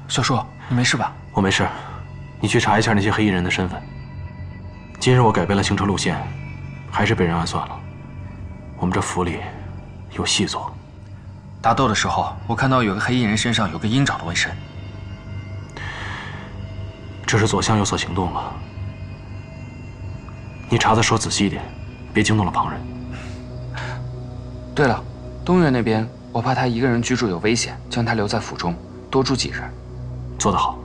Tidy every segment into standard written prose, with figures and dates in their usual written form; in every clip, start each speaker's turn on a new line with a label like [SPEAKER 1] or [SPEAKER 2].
[SPEAKER 1] 小叔，你没事吧？
[SPEAKER 2] 我没事，你去查一下那些黑衣人的身份。今日我改变了行车路线，还是被人暗算了。我们这府里有戏做。
[SPEAKER 1] 打斗的时候，我看到有个黑衣人身上有个鹰爪的纹身。
[SPEAKER 2] 这是左相有所行动了。你查的时候仔细一点，别惊动了旁人。
[SPEAKER 1] 对了，东岳那边，我怕他一个人居住有危险，将他留在府中，多住几日。
[SPEAKER 2] 做得好。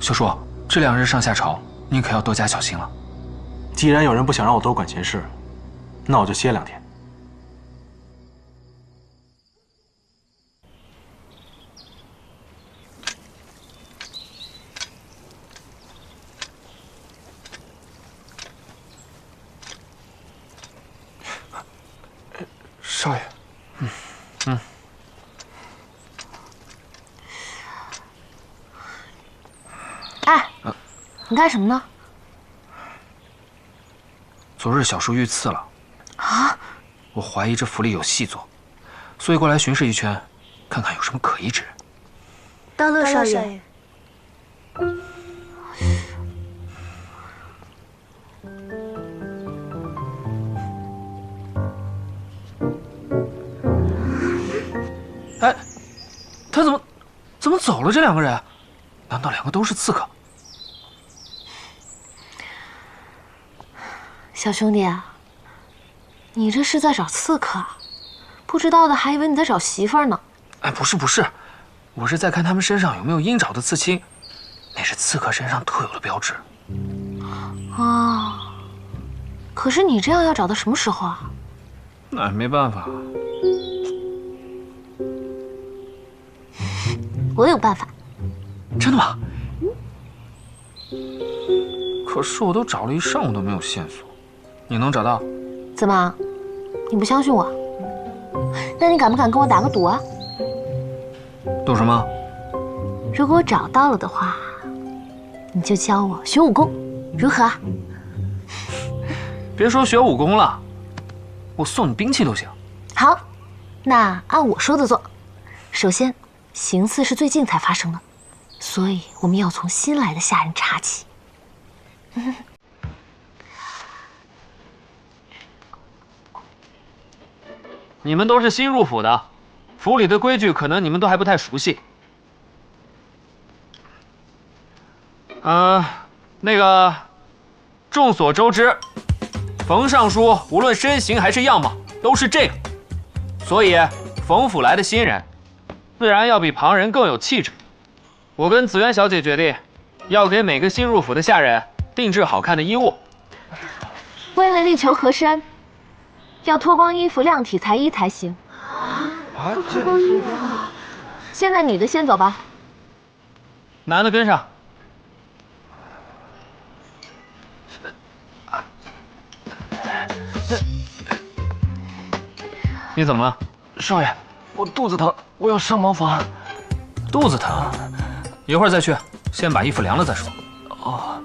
[SPEAKER 1] 小叔，这2日上下朝，您可要多加小心了。
[SPEAKER 2] 既然有人不想让我多管闲事，那我就歇2天。
[SPEAKER 1] 少爷，
[SPEAKER 3] 哎，你干什么呢？
[SPEAKER 1] 昨日小叔遇刺了
[SPEAKER 3] 啊！
[SPEAKER 1] 我怀疑这府里有戏做，所以过来巡视一圈，看看有什么可疑之人。
[SPEAKER 3] 道乐少爷，
[SPEAKER 1] 哎，他怎么走了？这2个人，难道2个都是刺客？
[SPEAKER 3] 小兄弟啊，你这是在找刺客啊？不知道的还以为你在找媳妇儿呢。
[SPEAKER 1] 哎，不是，我是在看他们身上有没有鹰爪的刺青，那是刺客身上特有的标志。
[SPEAKER 3] 啊，可是你这样要找到什么时候啊？
[SPEAKER 1] 那没办法。
[SPEAKER 3] 我有办法。
[SPEAKER 1] 真的吗？可是我都找了一上午都没有线索，你能找到？
[SPEAKER 3] 怎么，你不相信我？那你敢不敢跟我打个赌啊？
[SPEAKER 1] 赌什么？
[SPEAKER 3] 如果我找到了的话，你就教我学武功，如何啊？
[SPEAKER 1] 别说学武功了，我送你兵器都行。
[SPEAKER 3] 好，那按我说的做。首先，行刺是最近才发生的，所以我们要从新来的下人查起。
[SPEAKER 4] 你们都是新入府的，府里的规矩可能你们都还不太熟悉。那个，众所周知，冯尚书无论身形还是样貌都是这个，所以冯府来的新人，自然要比旁人更有气质。我跟紫渊小姐决定，要给每个新入府的下人定制好看的衣物。
[SPEAKER 3] 为了力求河山，要脱光衣服量体裁衣才行。脱光衣服。现在女的先走吧。
[SPEAKER 4] 男的跟上。你怎么了？
[SPEAKER 5] 少爷，我肚子疼，我要上茅房。
[SPEAKER 1] 肚子疼，一会儿再去，先把衣服凉了再说。
[SPEAKER 5] 哦。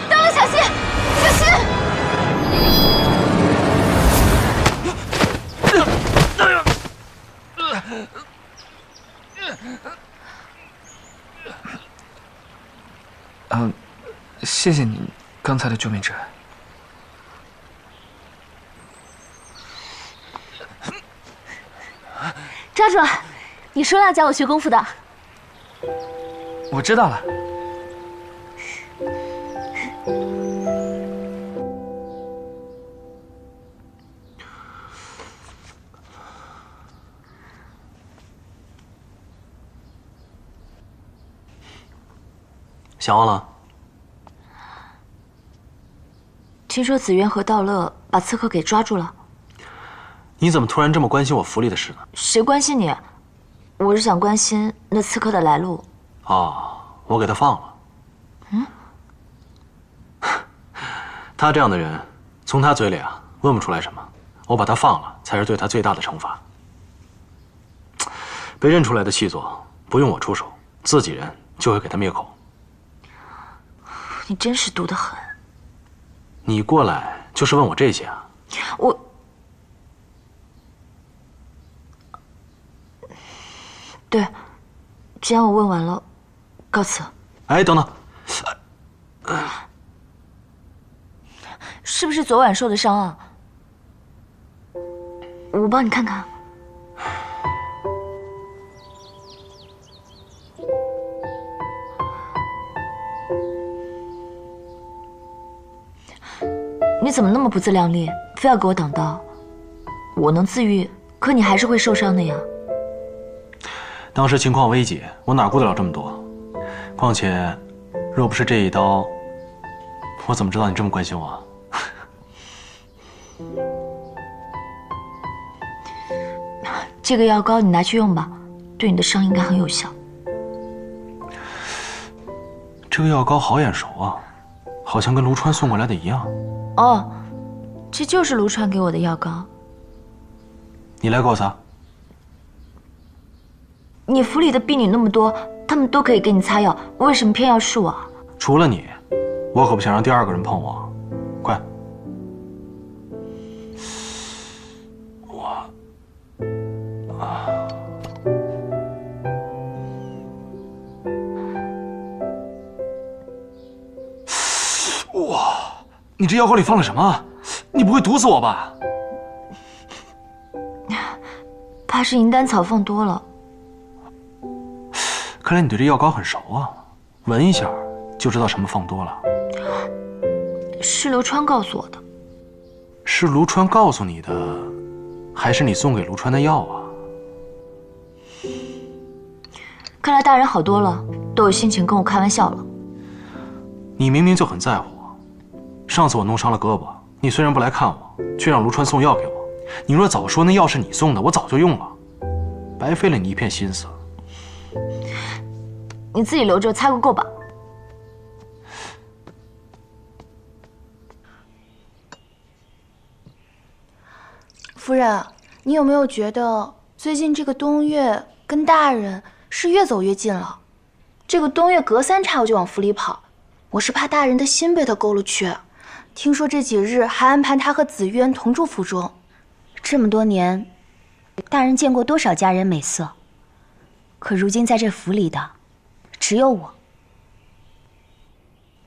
[SPEAKER 3] 大王小心，小心！
[SPEAKER 1] 谢谢你刚才的救命之恩。
[SPEAKER 3] 抓住了！你说要教我学功夫的。
[SPEAKER 1] 我知道了。
[SPEAKER 2] 想忘了？
[SPEAKER 3] 听说紫渊和道乐把刺客给抓住了。
[SPEAKER 2] 你怎么突然这么关心我府里的事呢？
[SPEAKER 3] 谁关心你？我是想关心那刺客的来路。
[SPEAKER 2] 哦，我给他放了。嗯，他这样的人，从他嘴里问不出来什么。我把他放了，才是对他最大的惩罚。被认出来的细作，不用我出手，自己人就会给他灭口。
[SPEAKER 3] 你真是毒得很。
[SPEAKER 2] 你过来就是问我这些啊？
[SPEAKER 3] 对，既然我问完了，告辞。
[SPEAKER 2] 哎，等等，
[SPEAKER 3] 是不是昨晚受的伤啊？我帮你看看。你怎么那么不自量力，非要给我挡道？我能自愈，可你还是会受伤的呀。
[SPEAKER 2] 当时情况危急，我哪顾得了这么多？况且，若不是这一刀，我怎么知道你这么关心我？
[SPEAKER 3] 这个药膏你拿去用吧，对你的伤应该很有效。
[SPEAKER 2] 这个药膏好眼熟啊，好像跟卢川送过来的一样。
[SPEAKER 3] 哦，这就是卢川给我的药膏。
[SPEAKER 2] 你来给我擦。
[SPEAKER 3] 你府里的婢女那么多，她们都可以给你擦药，为什么偏要是我？
[SPEAKER 2] 除了你，我可不想让第二个人碰我。快！哇！你这药膏里放了什么？你不会毒死我吧？
[SPEAKER 3] 怕是银丹草放多了。
[SPEAKER 2] 看来你对这药膏很熟啊，闻一下就知道什么放多了。
[SPEAKER 3] 是刘川告诉我的。
[SPEAKER 2] 是卢川告诉你的，还是你送给卢川的药啊？
[SPEAKER 3] 看来大人好多了，都有心情跟我开玩笑了。
[SPEAKER 2] 你明明就很在乎我，上次我弄伤了胳膊，你虽然不来看我，却让卢川送药给我。你若早说那药是你送的，我早就用了，白费了你一片心思。
[SPEAKER 3] 你自己留着擦个够吧。
[SPEAKER 6] 夫人，你有没有觉得最近这个东岳跟大人是越走越近了？这个东岳隔3差我就往府里跑，我是怕大人的心被他勾了去。听说这几日还安排他和紫渊同住府中。
[SPEAKER 7] 这么多年，大人见过多少佳人美色？可如今在这府里的，只有我。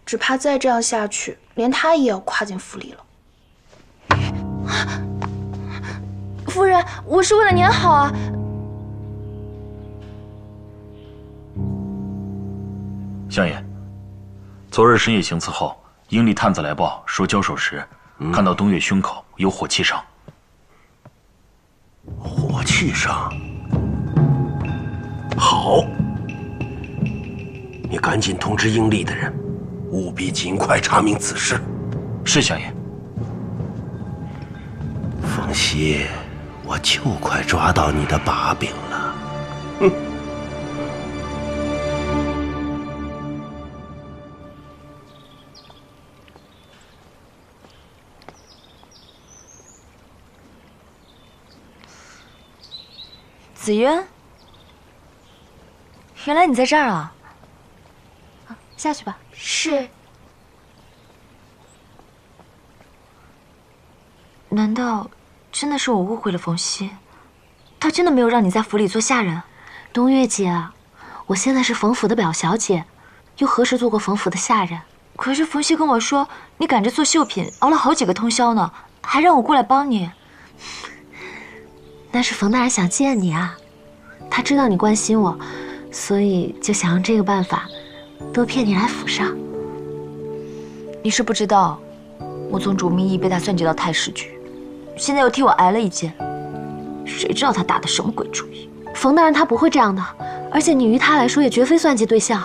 [SPEAKER 6] 只怕再这样下去，连他也要跨进府里了。夫人，我是为了您好啊。
[SPEAKER 8] 相爷，昨日深夜行刺后，英力探子来报说，交手时看到东岳胸口有火气伤。
[SPEAKER 9] 火气伤，好，你赶紧通知英力的人，务必尽快查明此事。
[SPEAKER 8] 是相爷。
[SPEAKER 9] 凤溪，我就快抓到你的把柄了。哼！
[SPEAKER 3] 紫渊，原来你在这儿啊！下去吧。
[SPEAKER 6] 是。
[SPEAKER 3] 难道真的是我误会了冯熙？他真的没有让你在府里做下人？
[SPEAKER 7] 东岳姐，我现在是冯府的表小姐，又何时做过冯府的下人？
[SPEAKER 3] 可是冯熙跟我说，你赶着做绣品，熬了好几个通宵呢，还让我过来帮你。
[SPEAKER 7] 那是冯大人想见你啊，他知道你关心我，所以就想用这个办法多骗你来府上。
[SPEAKER 3] 你是不知道，我从主秘义被他算计到太师局，现在又替我挨了一剑，谁知道他打的什么鬼主意？
[SPEAKER 7] 冯大人他不会这样的，而且你于他来说也绝非算计对象。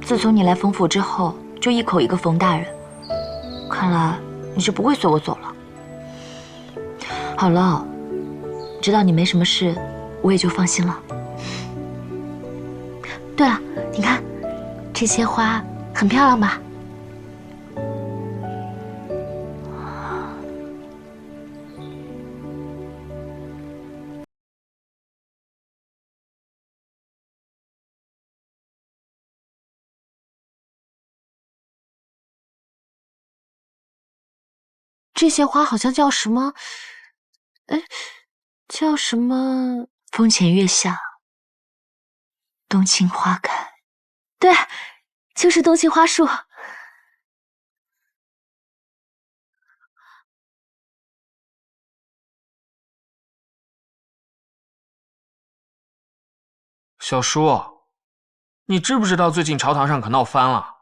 [SPEAKER 3] 自从你来冯府之后，就一口一个冯大人，看来你是不会随我走了。好了，知道你没什么事，我也就放心了。
[SPEAKER 7] 对了，你看，这些花很漂亮吧？这些花好像叫什么？哎，叫什么？
[SPEAKER 3] 风前月下，冬青花开。
[SPEAKER 7] 对，就是冬青花树。
[SPEAKER 4] 小叔，你知不知道最近朝堂上可闹翻了？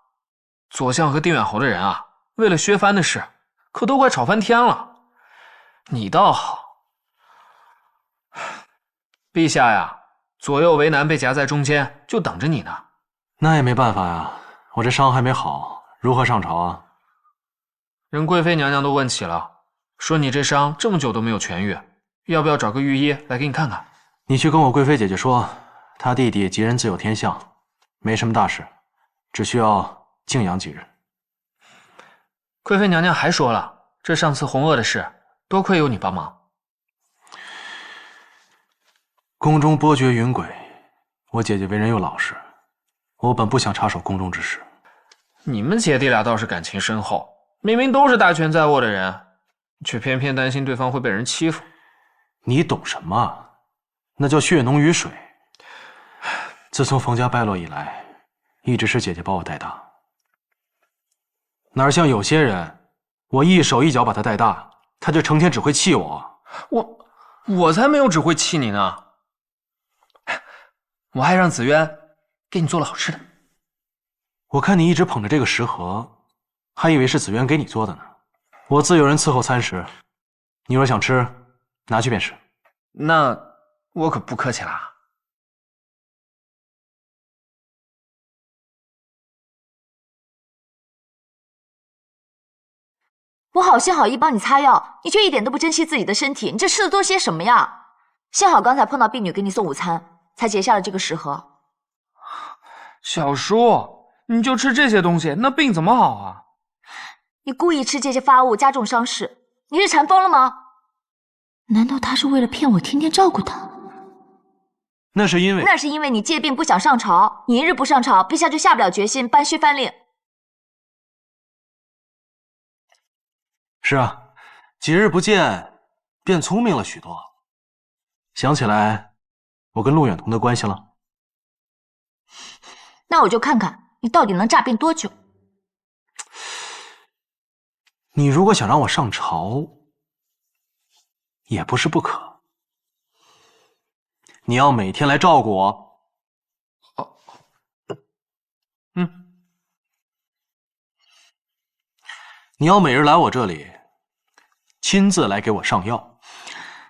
[SPEAKER 4] 左相和定远侯的人啊，为了削藩的事，可都快吵翻天了。你倒好，陛下呀，左右为难，被夹在中间，就等着你呢。
[SPEAKER 2] 那也没办法呀，我这伤还没好，如何上朝啊？
[SPEAKER 4] 人贵妃娘娘都问起了，说你这伤这么久都没有痊愈，要不要找个御医来给你看看？
[SPEAKER 2] 你去跟我贵妃姐姐说，她弟弟吉人自有天相，没什么大事，只需要静养几日。
[SPEAKER 4] 贵妃娘娘还说了，这上次洪鄂的事，多亏有你帮忙。
[SPEAKER 2] 宫中波谲云诡，我姐姐为人又老实，我本不想插手宫中之事。
[SPEAKER 4] 你们姐弟俩倒是感情深厚，明明都是大权在握的人，却偏偏担心对方会被人欺负。
[SPEAKER 2] 你懂什么？那叫血浓于水。自从冯家败落以来，一直是姐姐把我带大，哪像有些人，我一手一脚把他带大，他就成天只会气我。
[SPEAKER 4] 我才没有只会气你呢，我还让紫渊给你做了好吃的。
[SPEAKER 2] 我看你一直捧着这个食盒，还以为是紫渊给你做的呢。我自有人伺候餐食，你若想吃，拿去便是。
[SPEAKER 4] 那我可不客气啦。
[SPEAKER 3] 我好心好意帮你擦药，你却一点都不珍惜自己的身体，你这吃的都是些什么呀？幸好刚才碰到婢女给你送午餐，才结下了这个食盒。
[SPEAKER 4] 小叔，你就吃这些东西，那病怎么好啊？
[SPEAKER 3] 你故意吃这些发物，加重伤势，你是馋疯了吗？难道他是为了骗我天天照顾他？
[SPEAKER 2] 那是因为
[SPEAKER 3] 你借病不想上朝，你一日不上朝，陛下就下不了决心颁削藩令。
[SPEAKER 2] 是啊，几日不见，变聪明了许多。想起来，我跟陆远彤的关系了。
[SPEAKER 3] 那我就看看你到底能诈病多久。
[SPEAKER 2] 你如果想让我上朝，也不是不可。你要每天来照顾我。你要每日来我这里，亲自来给我上药。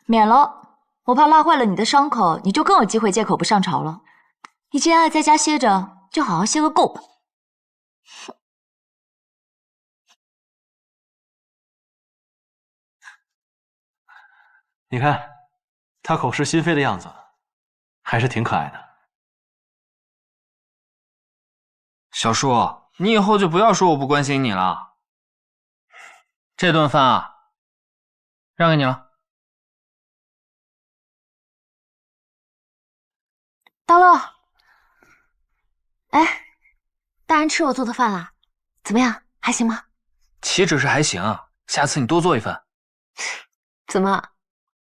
[SPEAKER 3] 免了，我怕拉坏了你的伤口，你就更有机会借口不上朝了。你既然爱在家歇着，就好好歇个够吧。
[SPEAKER 2] 你看，他口是心非的样子，还是挺可爱的。
[SPEAKER 4] 小叔，你以后就不要说我不关心你了。这顿饭啊，让给你了。
[SPEAKER 7] 大乐，哎，大人吃我做的饭啦，怎么样？还行吗？
[SPEAKER 4] 岂止是还行，下次你多做一份。
[SPEAKER 7] 怎么，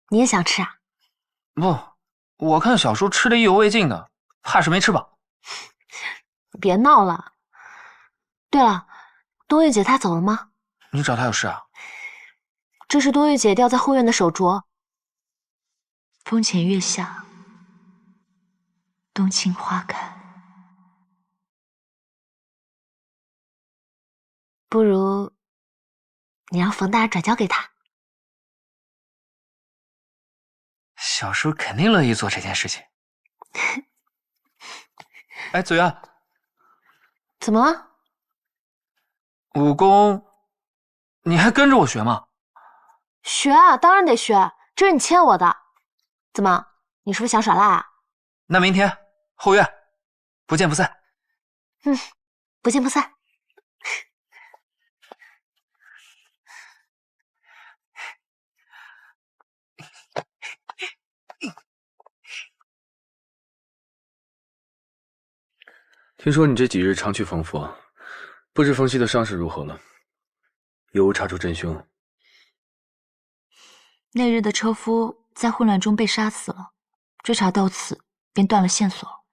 [SPEAKER 7] 你也想吃啊？
[SPEAKER 4] 不，我看小叔吃的意犹未尽的，怕是没吃饱。
[SPEAKER 7] 别闹了。对了，冬月姐她走了吗？
[SPEAKER 4] 你找她有事啊？
[SPEAKER 7] 这是冬月姐掉在后院的手镯。
[SPEAKER 3] 风前月下，冬青花开。
[SPEAKER 7] 不如你让冯大人转交给他。
[SPEAKER 4] 小叔肯定乐意做这件事情。哎，子渊，
[SPEAKER 7] 怎么了？
[SPEAKER 4] 武功，你还跟着我学吗？
[SPEAKER 7] 学啊，当然得学，这是你欠我的。怎么，你是不是想耍赖啊？
[SPEAKER 4] 那明天后院不见不散。
[SPEAKER 7] 不见不散。
[SPEAKER 1] 听说你这几日常去冯府，不知冯熙的伤势如何了？有无查出真凶？
[SPEAKER 3] 那日的车夫在混乱中被杀死了，追查到此，便断了线索。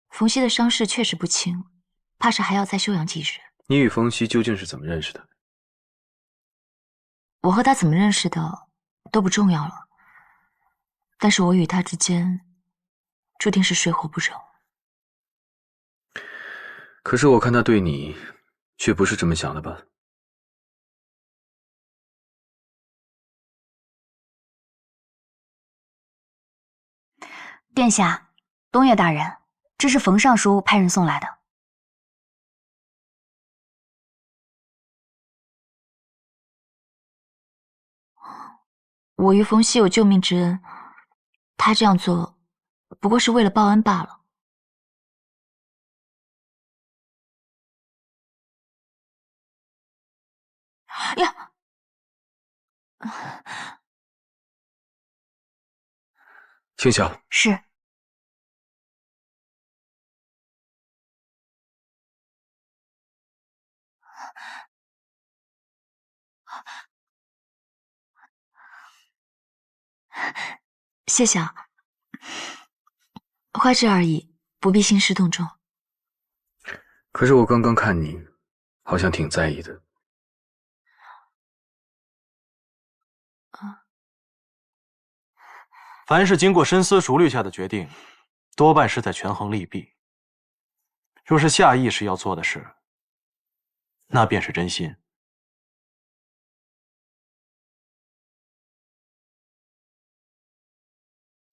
[SPEAKER 3] 冯熙的伤势确实不轻，怕是还要再休养几日。
[SPEAKER 1] 你与冯熙究竟是怎么认识的？
[SPEAKER 3] 我和他怎么认识的都不重要了，但是我与他之间注定是水火不容。
[SPEAKER 1] 可是我看他对你，却不是这么想的吧？
[SPEAKER 7] 殿下，东岳大人，这是冯尚书派人送来的。
[SPEAKER 3] 我与冯熙有救命之恩，他这样做不过是为了报恩罢了。呀！
[SPEAKER 1] 青晓，
[SPEAKER 7] 是。
[SPEAKER 3] 谢谢啊，坏事而已，不必兴师动众。
[SPEAKER 1] 可是我刚刚看你，好像挺在意的。
[SPEAKER 2] 凡是经过深思熟虑下的决定，多半是在权衡利弊。若是下意识要做的事，那便是真心。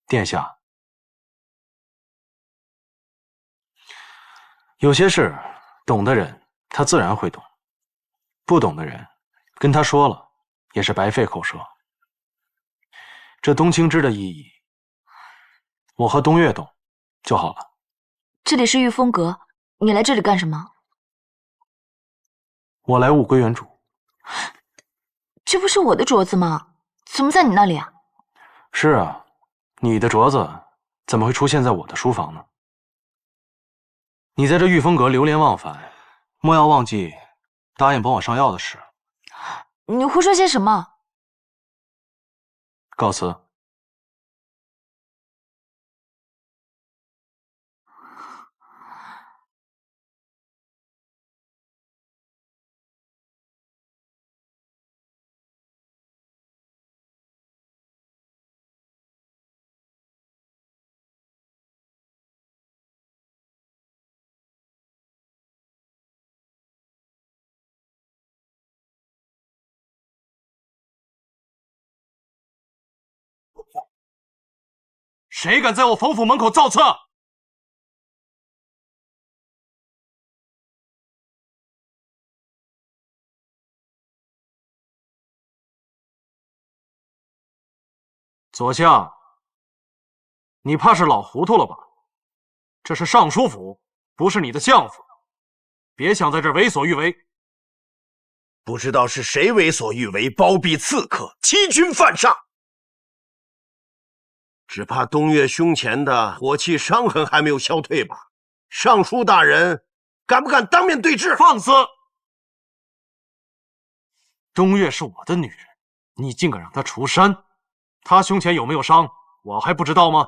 [SPEAKER 2] 殿下，有些事懂的人他自然会懂，不懂的人跟他说了也是白费口舌。这冬青枝的意义，我和东岳懂就好了。
[SPEAKER 3] 这里是御风阁，你来这里干什么？
[SPEAKER 2] 我来物归原主。
[SPEAKER 3] 这不是我的镯子吗？怎么在你那里啊？
[SPEAKER 2] 是啊，你的镯子怎么会出现在我的书房呢？你在这御风阁流连忘返，莫要忘记答应帮我上药的事。
[SPEAKER 3] 你胡说些什么？
[SPEAKER 2] 告辞。谁敢在我冯府门口造册？左相，你怕是老糊涂了吧？这是尚书府，不是你的相府，别想在这为所欲为。
[SPEAKER 9] 不知道是谁为所欲为，包庇刺客，欺君犯上。只怕东岳胸前的火气伤痕还没有消退吧？尚书大人，敢不敢当面对质？
[SPEAKER 2] 放肆！东岳是我的女人，你竟敢让她除山？她胸前有没有伤，我还不知道吗？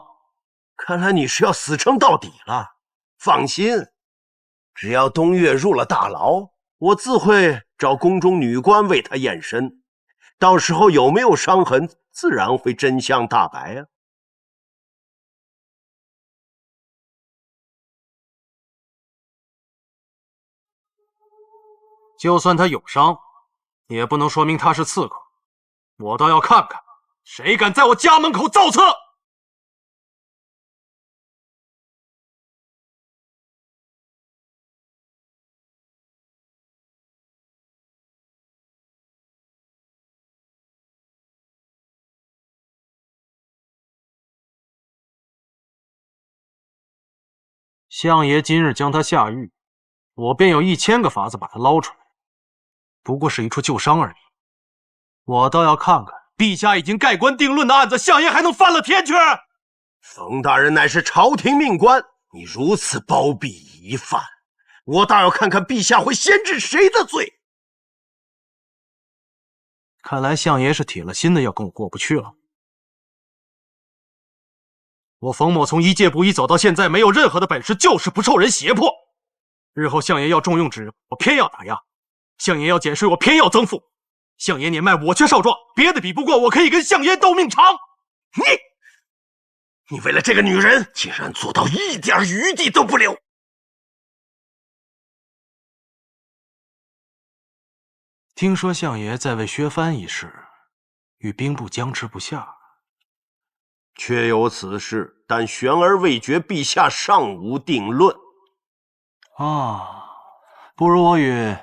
[SPEAKER 9] 看来你是要死撑到底了。放心，只要东岳入了大牢，我自会找宫中女官为他验身，到时候有没有伤痕，自然会真相大白啊。
[SPEAKER 2] 就算他有伤，也不能说明他是刺客。我倒要看看，谁敢在我家门口造册！相爷今日将他下狱，我便有1000个法子把他捞出来。不过是一处旧伤而已。我倒要看看，陛下已经盖棺定论的案子，相爷还能翻了天去？
[SPEAKER 9] 冯大人乃是朝廷命官，你如此包庇疑犯，我倒要看看陛下会先治谁的罪。
[SPEAKER 2] 看来相爷是铁了心的要跟我过不去了。我冯某从一介布衣走到现在，没有任何的本事，就是不受人胁迫。日后相爷要重用之人，我偏要打压；相爷要减税，我偏要增赋。相爷年迈，我却少壮，别的比不过，我可以跟相爷斗命长。
[SPEAKER 9] 你为了这个女人，竟然做到一点余地都不留！
[SPEAKER 2] 听说相爷在为削藩一事，与兵部僵持不下。
[SPEAKER 9] 确有此事，但悬而未决，陛下尚无定论。
[SPEAKER 2] 不如我与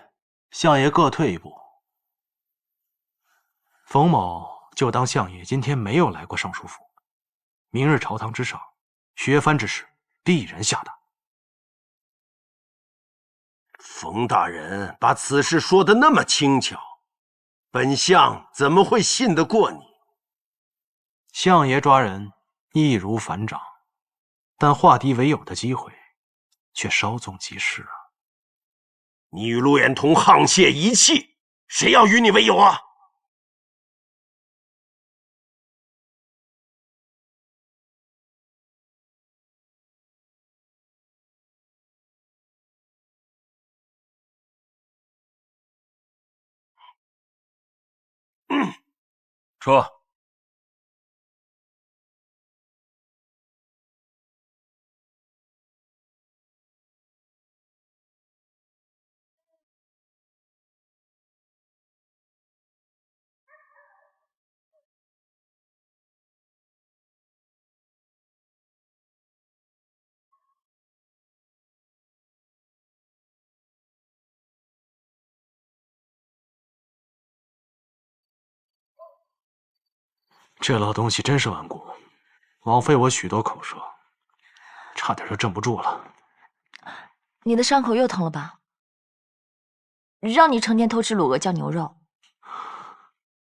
[SPEAKER 2] 相爷各退一步。冯某就当相爷今天没有来过尚书府，明日朝堂之上，削藩之事必然下达。
[SPEAKER 9] 冯大人把此事说得那么轻巧，本相怎么会信得过你？
[SPEAKER 2] 相爷抓人易如反掌，但化敌为友的机会却稍纵即逝啊！
[SPEAKER 9] 你与陆远同沆瀣一气，谁要与你为友啊？
[SPEAKER 8] 说。
[SPEAKER 2] 这老东西真是顽固，枉费我许多口舌，差点就镇不住了。
[SPEAKER 3] 你的伤口又疼了吧？让你成天偷吃卤鹅酱牛肉。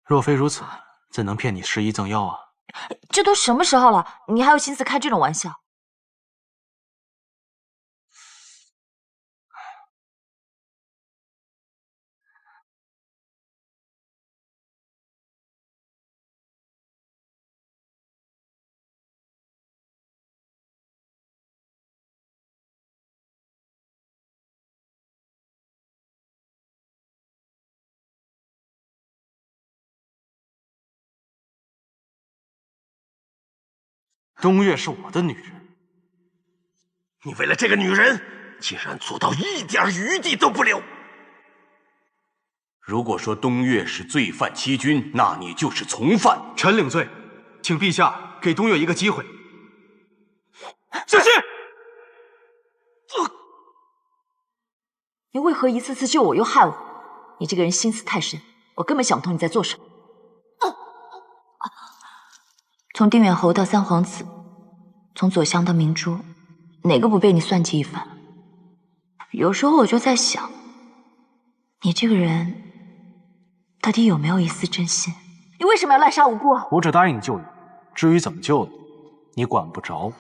[SPEAKER 2] 若非如此，怎能骗你施医赠药啊？
[SPEAKER 3] 这都什么时候了，你还有心思开这种玩笑？
[SPEAKER 2] 东岳是我的女人，
[SPEAKER 9] 你为了这个女人，竟然做到一点余地都不留！
[SPEAKER 10] 如果说东岳是罪犯欺君，那你就是从犯。
[SPEAKER 2] 臣领罪，请陛下给东岳一个机会。小心！
[SPEAKER 3] 你为何一次次救我又害我？你这个人心思太深，我根本想不通你在做什么。从定远侯到三皇子，从左相到明珠，哪个不被你算计一番？有时候我就在想，你这个人到底有没有一丝真心？你为什么要滥杀无辜？
[SPEAKER 2] 我只答应你救援，至于怎么救的，你管不着。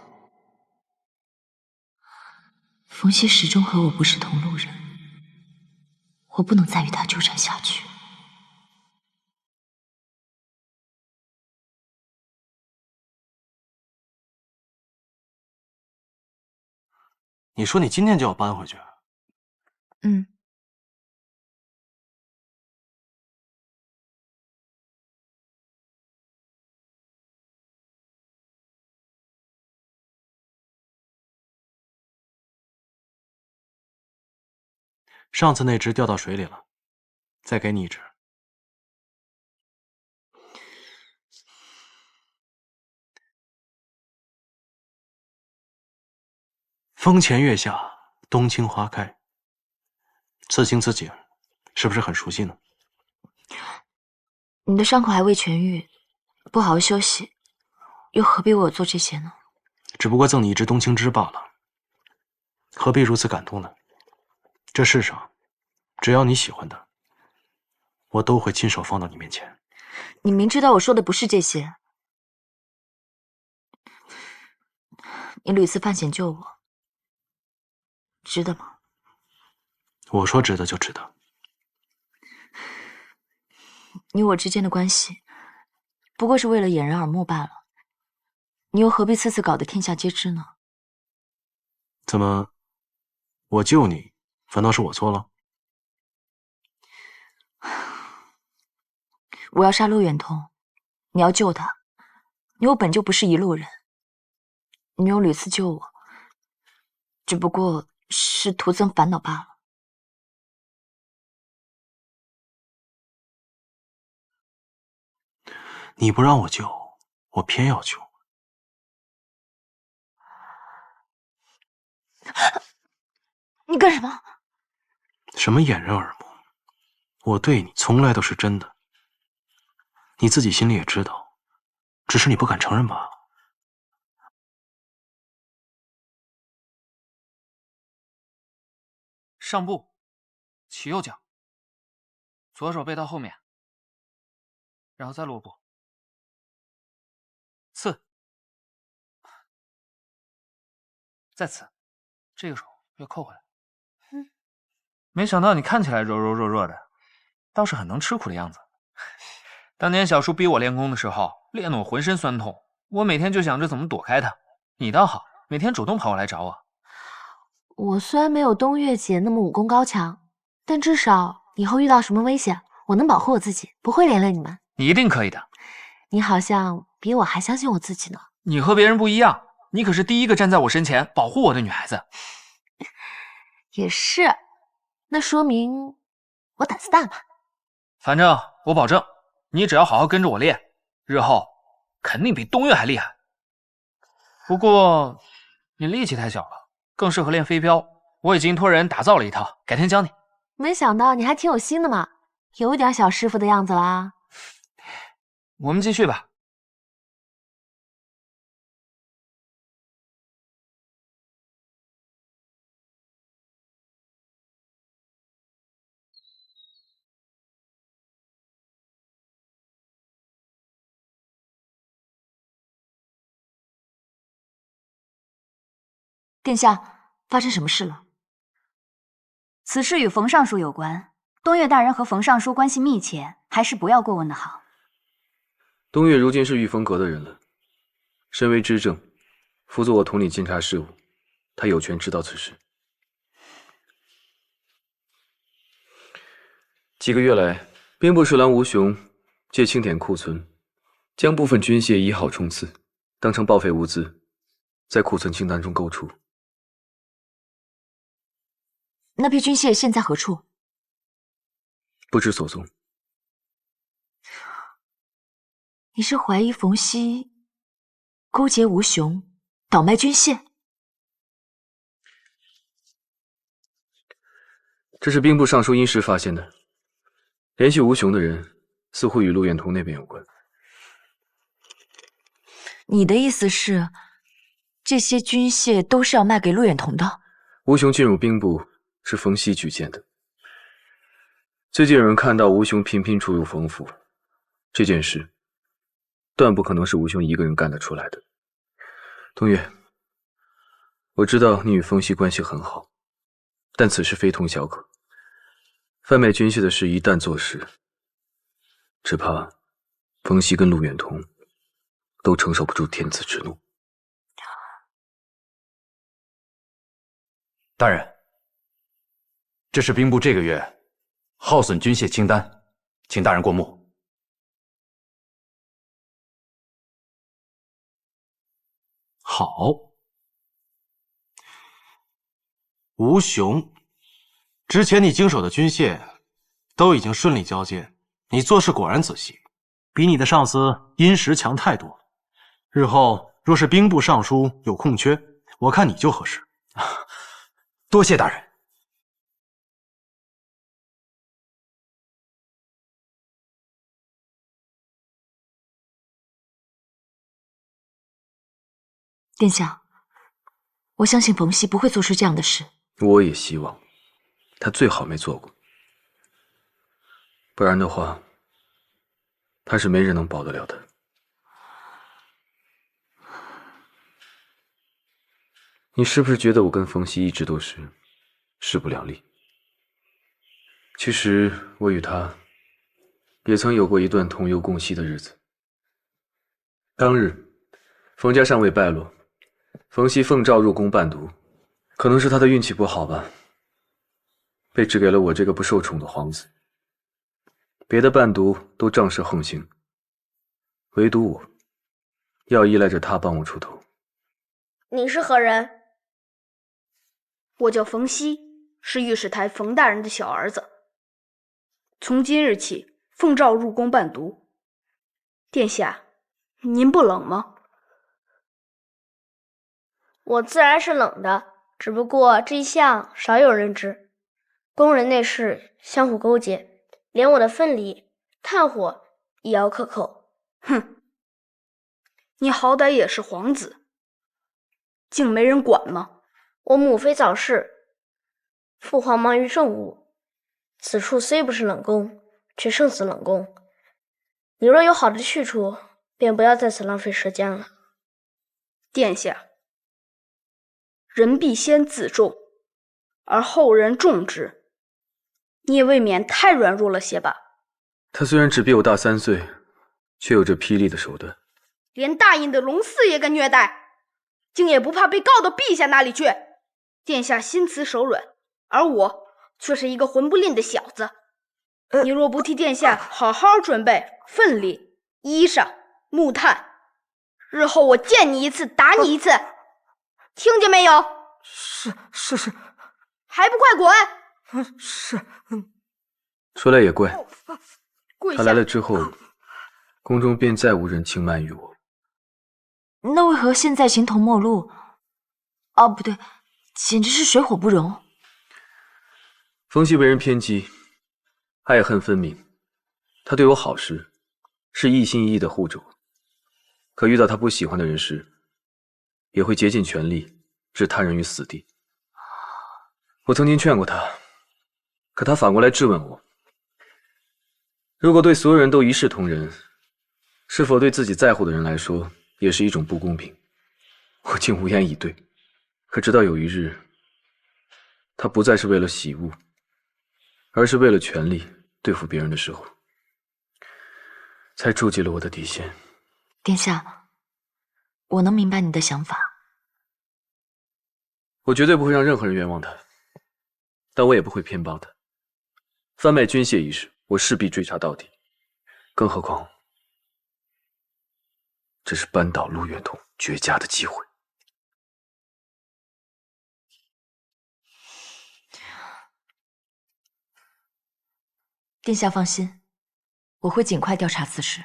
[SPEAKER 3] 冯熙始终和我不是同路人，我不能再与他纠缠下去。
[SPEAKER 2] 你说你今天就要搬回去？
[SPEAKER 3] 嗯。
[SPEAKER 2] 上次那只掉到水里了，再给你一只。风前月下，冬青花开。此情此景，是不是很熟悉呢？
[SPEAKER 3] 你的伤口还未痊愈，不好好休息，又何必为我做这些呢？
[SPEAKER 2] 只不过赠你一只冬青枝罢了，何必如此感动呢？这世上，只要你喜欢的，我都会亲手放到你面前。
[SPEAKER 3] 你明知道我说的不是这些，你屡次犯险救我，值得吗？
[SPEAKER 2] 我说值得就值得。
[SPEAKER 3] 你我之间的关系，不过是为了掩人耳目罢了。你又何必次次搞得天下皆知呢？
[SPEAKER 2] 怎么，我救你，反倒是我错了？
[SPEAKER 3] 我要杀陆远通，你要救他，你又本就不是一路人，你又屡次救我，只不过是徒增烦恼罢了。
[SPEAKER 2] 你不让我救，我偏要救。
[SPEAKER 3] 你干什么？
[SPEAKER 2] 什么掩人耳目？我对你从来都是真的，你自己心里也知道，只是你不敢承认罢了。
[SPEAKER 1] 上步，起右脚，左手背到后面，然后再落步，刺，再刺，这个手要扣回来。没想到你看起来柔柔弱弱的，倒是很能吃苦的样子。当年小叔逼我练功的时候，练得我浑身酸痛，我每天就想着怎么躲开他。你倒好，每天主动跑过来找我。
[SPEAKER 3] 我虽然没有冬月姐那么武功高强，但至少以后遇到什么危险，我能保护我自己，不会连累你们。
[SPEAKER 1] 你一定可以的。
[SPEAKER 3] 你好像比我还相信我自己呢。
[SPEAKER 1] 你和别人不一样，你可是第一个站在我身前保护我的女孩子。
[SPEAKER 3] 也是，那说明我胆子大嘛。
[SPEAKER 1] 反正我保证，你只要好好跟着我练，日后肯定比冬月还厉害。不过你力气太小了，更适合练飞镖。我已经托人打造了一套，改天教你。
[SPEAKER 3] 没想到你还挺有心的嘛，有点小师傅的样子啦。
[SPEAKER 1] 我们继续吧。
[SPEAKER 3] 殿下，发生什么事了？
[SPEAKER 7] 此事与冯尚书有关，东岳大人和冯尚书关系密切，还是不要过问的好。
[SPEAKER 11] 东岳如今是御风阁的人了，身为知政，辅佐我统领监察事务，他有权知道此事。几个月来，兵部侍郎吴雄借清点库存，将部分军械一号冲刺，当成报废物资，在库存清单中勾出。
[SPEAKER 3] 那批军械现在何处？
[SPEAKER 11] 不知所踪。
[SPEAKER 3] 你是怀疑冯熙勾结吴雄，倒卖军械？
[SPEAKER 11] 这是兵部尚书殷实发现的，联系吴雄的人似乎与陆远彤那边有关。
[SPEAKER 3] 你的意思是，这些军械都是要卖给陆远彤的？
[SPEAKER 11] 吴雄进入兵部是冯熙举荐的。最近有人看到吴雄频频出入冯府，这件事断不可能是吴雄一个人干得出来的。东岳，我知道你与冯熙关系很好，但此事非同小可。贩卖军械的事一旦坐实，只怕冯熙跟陆远彤都承受不住天子之怒。
[SPEAKER 10] 大人，这是兵部这个月耗损军械清单，请大人过目。
[SPEAKER 2] 好，吴雄，之前你经手的军械都已经顺利交接，你做事果然仔细，比你的上司殷实强太多了。日后若是兵部尚书有空缺，我看你就合适。
[SPEAKER 10] 多谢大人。
[SPEAKER 3] 殿下，我相信冯熙不会做出这样的事。
[SPEAKER 11] 我也希望他最好没做过，不然的话，他是没人能保得了的。你是不是觉得我跟冯熙一直都是势不两立？其实我与他也曾有过一段同忧共息的日子。当日冯家尚未败落，冯熙奉诏入宫伴读，可能是他的运气不好吧，被指给了我这个不受宠的皇子。别的伴读都仗势横行，唯独我，要依赖着他帮我出头。
[SPEAKER 12] 你是何人？我叫冯熙，是御史台冯大人的小儿子。从今日起，奉诏入宫伴读。殿下，您不冷吗？
[SPEAKER 13] 我自然是冷的，只不过这一项少有人知，宫人内侍相互勾结，连我的份里炭火也要克扣。
[SPEAKER 12] 哼，你好歹也是皇子，竟没人管吗？
[SPEAKER 13] 我母妃早逝，父皇忙于政务，此处虽不是冷宫，却胜似冷宫。你若有好的去处，便不要在此浪费时间了。
[SPEAKER 12] 殿下，人必先自重，而后人重之。你也未免太软弱了些吧？
[SPEAKER 11] 他虽然只比我大3岁，却有着霹雳的手段，
[SPEAKER 12] 连大隐的龙嗣也敢虐待，竟也不怕被告到陛下那里去。殿下心慈手软，而我却是一个混不吝的小子。你若不替殿下好好准备份里、衣裳、木炭，日后我见你一次打你一次，听见没有？
[SPEAKER 5] 是，
[SPEAKER 12] 还不快滚！
[SPEAKER 5] 是。
[SPEAKER 11] 说来也怪，
[SPEAKER 12] 跪下！
[SPEAKER 11] 他来了之后，宫中便再无人轻慢于我。
[SPEAKER 3] 那为何现在形同陌路？哦，不对，简直是水火不容。
[SPEAKER 11] 冯熙为人偏激，爱恨分明。他对我好时，是一心一意的护着我；可遇到他不喜欢的人时，也会竭尽全力置他人于死地。我曾经劝过他，可他反过来质问我：如果对所有人都一视同仁，是否对自己在乎的人来说也是一种不公平？我竟无言以对。可直到有一日，他不再是为了喜恶，而是为了权力对付别人的时候，才触及了我的底线。
[SPEAKER 3] 殿下，我能明白你的想法。
[SPEAKER 11] 我绝对不会让任何人冤枉他，但我也不会偏帮他。贩卖军械一事，我势必追查到底。更何况，这是扳倒陆远彤绝佳的机会。
[SPEAKER 3] 殿下放心，我会尽快调查此事。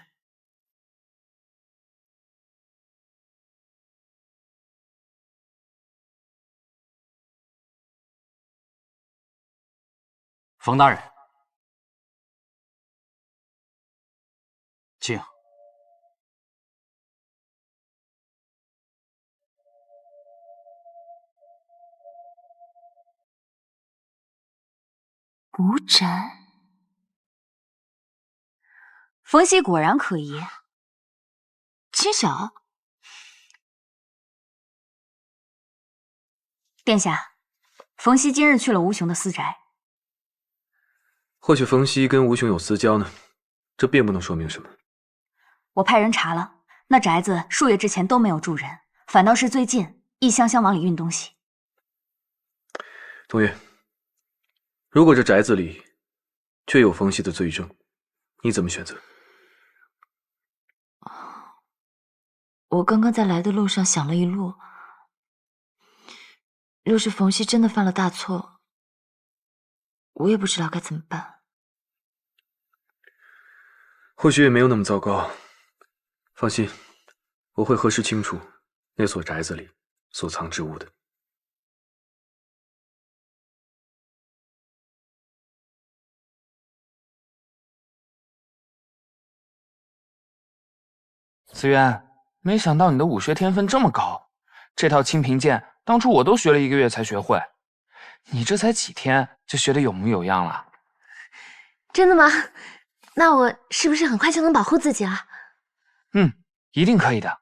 [SPEAKER 10] 冯大人，请。
[SPEAKER 7] 补斩。冯熙果然可疑。
[SPEAKER 3] 清晓，
[SPEAKER 7] 殿下，冯熙今日去了吴雄的私宅。
[SPEAKER 11] 或许冯熙跟吴雄有私交呢，这并不能说明什么。
[SPEAKER 7] 我派人查了，那宅子数月之前都没有住人，反倒是最近一箱箱往里运东西。
[SPEAKER 11] 东岳，如果这宅子里确有冯熙的罪证，你怎么选择？
[SPEAKER 3] 我刚刚在来的路上想了一路，若是冯熙真的犯了大错，我也不知道该怎么办。
[SPEAKER 11] 或许也没有那么糟糕。放心，我会核实清楚那所宅子里所藏之物的。
[SPEAKER 4] 思渊，没想到你的武学天分这么高，这套清平剑当初我都学了1个月才学会，你这才几天就学得有模有样了。
[SPEAKER 3] 真的吗？那我是不是很快就能保护自己了？
[SPEAKER 4] 一定可以的。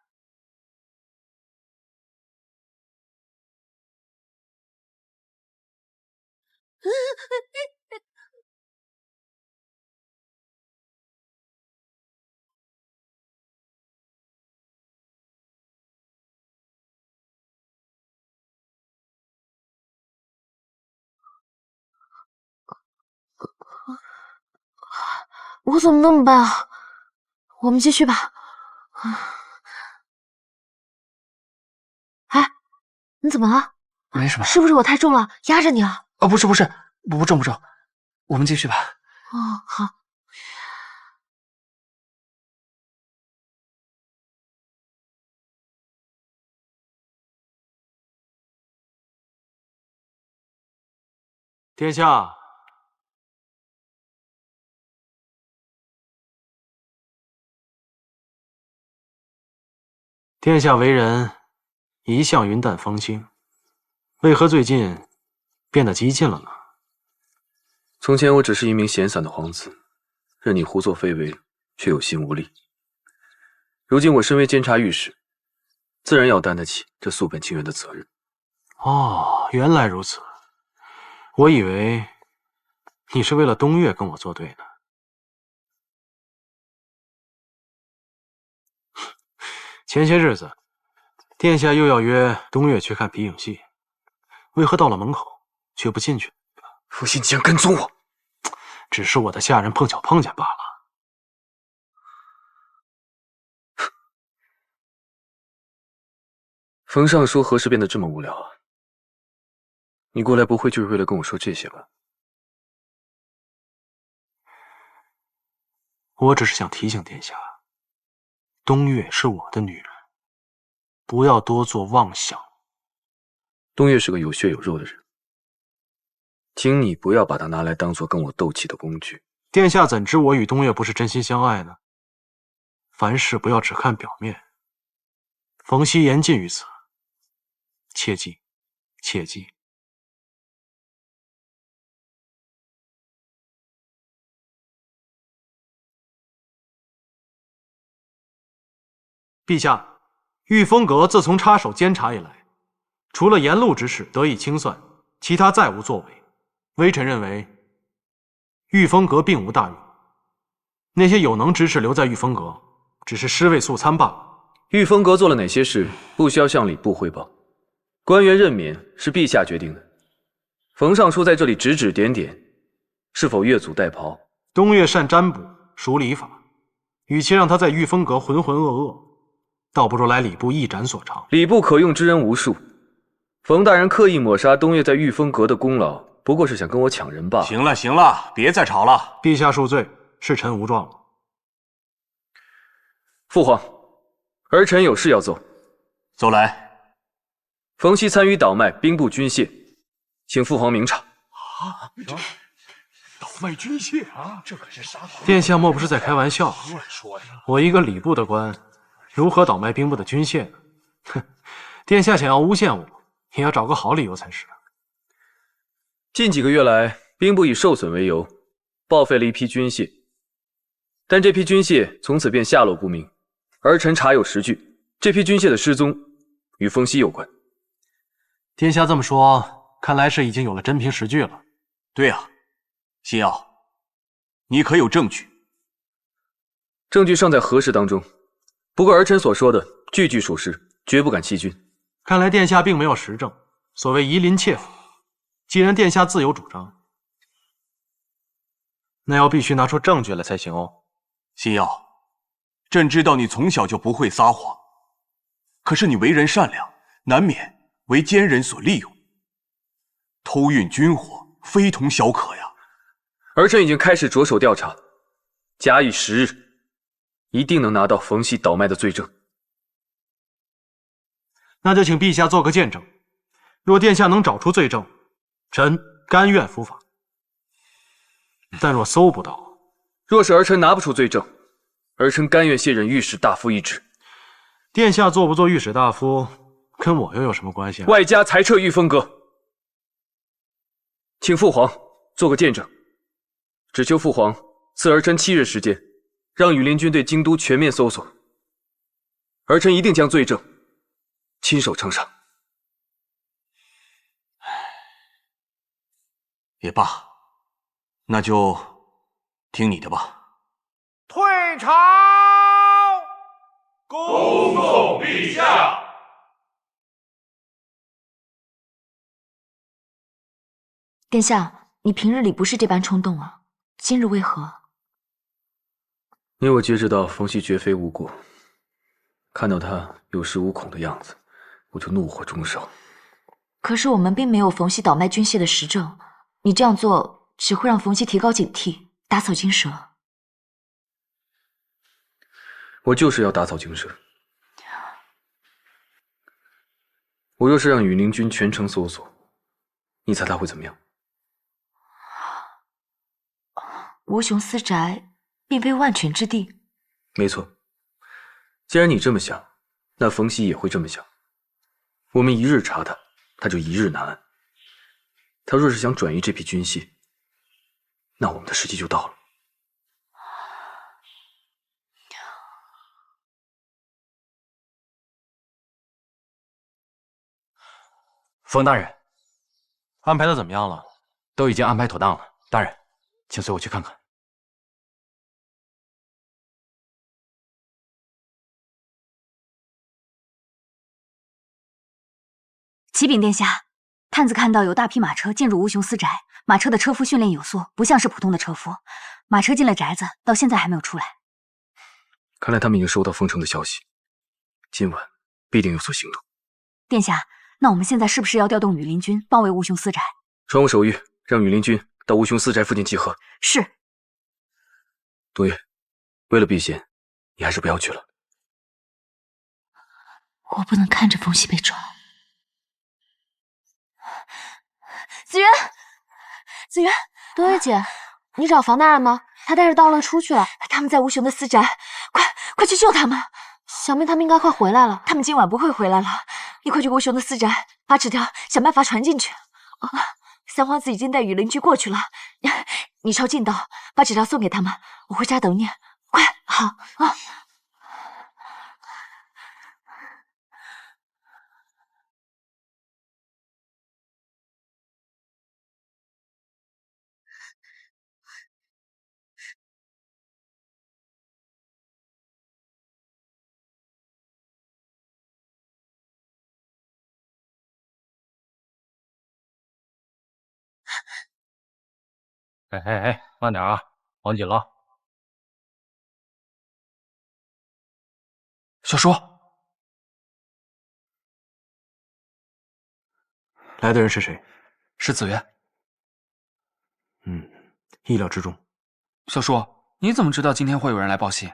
[SPEAKER 3] 我怎么那么笨啊？我们继续吧。哎，你怎么了？
[SPEAKER 1] 没什么。
[SPEAKER 3] 是不是我太重了，压着你了？
[SPEAKER 1] 哦，不是，不重，我们继续吧。
[SPEAKER 3] 哦，好。
[SPEAKER 2] 殿下，殿下为人一向云淡风轻，为何最近变得激进了呢？
[SPEAKER 11] 从前我只是一名闲散的皇子，任你胡作非为，却有心无力。如今我身为监察御史，自然要担得起这肃本清源的责任。
[SPEAKER 2] 哦，原来如此。我以为你是为了东岳跟我作对呢。前些日子，殿下又要约东岳去看皮影戏，为何到了门口却不进去？
[SPEAKER 11] 父亲竟然跟踪我，
[SPEAKER 2] 只是我的下人碰巧碰见罢了。
[SPEAKER 11] 冯尚书何时变得这么无聊啊？你过来不会就是为了跟我说这些吧？
[SPEAKER 2] 我只是想提醒殿下，东岳是我的女人，不要多做妄想。
[SPEAKER 11] 东岳是个有血有肉的人，请你不要把他拿来当做跟我斗气的工具。
[SPEAKER 2] 殿下怎知我与东岳不是真心相爱呢？凡事不要只看表面。冯熙言尽于此，切记，切记。陛下，御风阁自从插手监察以来，除了沿路之事得以清算，其他再无作为。微臣认为，御风阁并无大用，那些有能之士留在御风阁，只是尸位素餐罢了。
[SPEAKER 11] 御风阁做了哪些事，不需要向礼部汇报。官员任免是陛下决定的。冯尚书在这里指指点点，是否越俎代庖？
[SPEAKER 2] 东岳善占卜，熟礼法，与其让他在御风阁浑浑噩噩，倒不如来礼部一展所长。
[SPEAKER 11] 礼部可用之人无数，冯大人刻意抹杀东岳在御风阁的功劳，不过是想跟我抢人罢了。
[SPEAKER 9] 行了行了，别再吵了。
[SPEAKER 2] 陛下恕罪，是臣无状了。
[SPEAKER 11] 父皇，儿臣有事要奏。
[SPEAKER 9] 奏来。
[SPEAKER 11] 冯熙参与倒卖兵部军械，请父皇明察。
[SPEAKER 9] 啊，倒卖军械啊，这可是杀头。
[SPEAKER 2] 殿下莫不是在开玩笑？
[SPEAKER 9] 乱说呀！
[SPEAKER 2] 我一个礼部的官，如何倒卖兵部的军械呢？哼，殿下想要诬陷我，也要找个好理由才是。
[SPEAKER 11] 近几个月来，兵部以受损为由，报废了一批军械，但这批军械从此便下落不明。儿臣查有实据，这批军械的失踪与冯熙有关。
[SPEAKER 2] 殿下这么说，看来是已经有了真凭实据了。
[SPEAKER 9] 对啊，星耀，你可有证据？
[SPEAKER 11] 证据尚在核实当中，不过儿臣所说的句句属实，绝不敢欺君。
[SPEAKER 2] 看来殿下并没有实证，所谓夷邻窃府，既然殿下自有主张，那要必须拿出证据来才行哦。
[SPEAKER 9] 星耀，朕知道你从小就不会撒谎，可是你为人善良，难免为奸人所利用，偷运军火非同小可呀。
[SPEAKER 11] 儿臣已经开始着手调查，假以时日，一定能拿到冯熙倒卖的罪证。
[SPEAKER 2] 那就请陛下做个见证，若殿下能找出罪证，臣甘愿伏法；但若搜不到，
[SPEAKER 11] 若是儿臣拿不出罪证，儿臣甘愿卸任御史大夫一职。
[SPEAKER 2] 殿下做不做御史大夫，跟我又有什么关系啊？
[SPEAKER 11] 外加裁撤御风阁，请父皇做个见证，只求父皇赐儿臣7日时间，让羽林军对京都全面搜索，儿臣一定将罪证亲手呈上。
[SPEAKER 9] 也罢，那就听你的吧。
[SPEAKER 14] 退朝，恭送陛下。
[SPEAKER 3] 殿下，你平日里不是这般冲动啊，今日为何？
[SPEAKER 11] 因为我皆知道冯熙绝非无辜，看到他有恃无恐的样子，我就怒火中烧。
[SPEAKER 3] 可是我们并没有冯熙倒卖军械的实证，你这样做只会让冯熙提高警惕，打草惊蛇。
[SPEAKER 11] 我就是要打草惊蛇。我若是让羽林军全城搜索，你猜他会怎么样？
[SPEAKER 3] 吴雄私宅并非万全之地。
[SPEAKER 11] 没错，既然你这么想，那冯熙也会这么想。我们一日查他，他就一日难安。他若是想转移这批军械，那我们的时机就到了。
[SPEAKER 10] 冯大人，
[SPEAKER 2] 安排的怎么样了？
[SPEAKER 10] 都已经安排妥当了。大人，请随我去看看。
[SPEAKER 7] 启禀殿下，探子看到有大批马车进入吴雄私宅，马车的车夫训练有素，不像是普通的车夫。马车进了宅子，到现在还没有出来。
[SPEAKER 11] 看来他们已经收到封城的消息，今晚必定有所行动。
[SPEAKER 7] 殿下，那我们现在是不是要调动羽林军包围吴雄私宅？
[SPEAKER 11] 传我手谕，让羽林军到吴雄私宅附近集合。
[SPEAKER 7] 是。
[SPEAKER 11] 冬月，为了避嫌，你还是不要去了。
[SPEAKER 3] 我不能看着冯熙被抓。
[SPEAKER 6] 子渊，子渊，冬月姐，你找房大人吗？他带着道乐出去了，
[SPEAKER 3] 他们在吴雄的私宅，快去救他们！
[SPEAKER 6] 小妹他们应该快回来了，
[SPEAKER 3] 他们今晚不会回来了。你快去吴雄的私宅，把纸条想办法传进去。三皇子已经带羽林军过去了，你抄近道，把纸条送给他们，我回家等你。快，好啊。
[SPEAKER 5] 哎，慢点啊，绑紧了。
[SPEAKER 1] 小叔，
[SPEAKER 2] 来的人是谁？
[SPEAKER 1] 是子渊。
[SPEAKER 2] 意料之中。
[SPEAKER 1] 小叔，你怎么知道今天会有人来报信？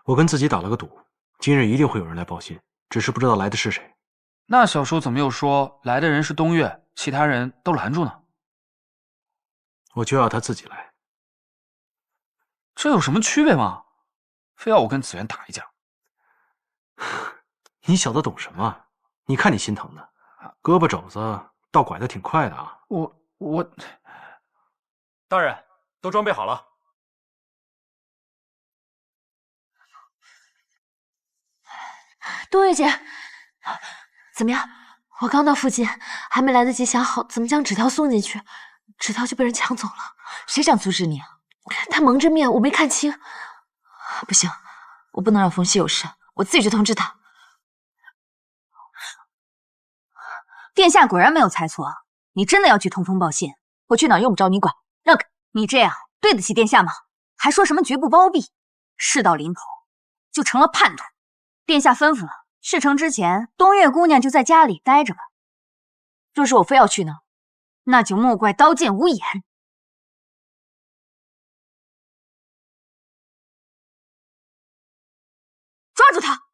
[SPEAKER 2] 我跟自己打了个赌，今日一定会有人来报信，只是不知道来的是谁。
[SPEAKER 1] 那小叔怎么又说来的人是冬月，其他人都拦住呢？
[SPEAKER 2] 我就要他自己来。
[SPEAKER 1] 这有什么区别吗？非要我跟子渊打一架？
[SPEAKER 2] 你小子懂什么？你看你心疼的，胳膊肘子倒拐得挺快的啊！
[SPEAKER 1] 我，
[SPEAKER 10] 大人都装备好了。
[SPEAKER 6] 冬月姐，怎么样？我刚到附近，还没来得及想好怎么将纸条送进去，纸条就被人抢走了。
[SPEAKER 3] 谁想阻止你啊？
[SPEAKER 6] 他蒙着面，我没看清。
[SPEAKER 3] 不行，我不能让冯熙有事，我自己去通知他。
[SPEAKER 7] 殿下果然没有猜错，你真的要去通风报信？
[SPEAKER 3] 我去哪儿用不着你管，让开！
[SPEAKER 7] 你这样对得起殿下吗？还说什么绝不包庇，事到临头就成了叛徒。殿下吩咐了，事成之前，冬月姑娘就在家里待着吧。
[SPEAKER 3] 若是我非要去呢？
[SPEAKER 7] 那就莫怪刀剑无眼。抓住他！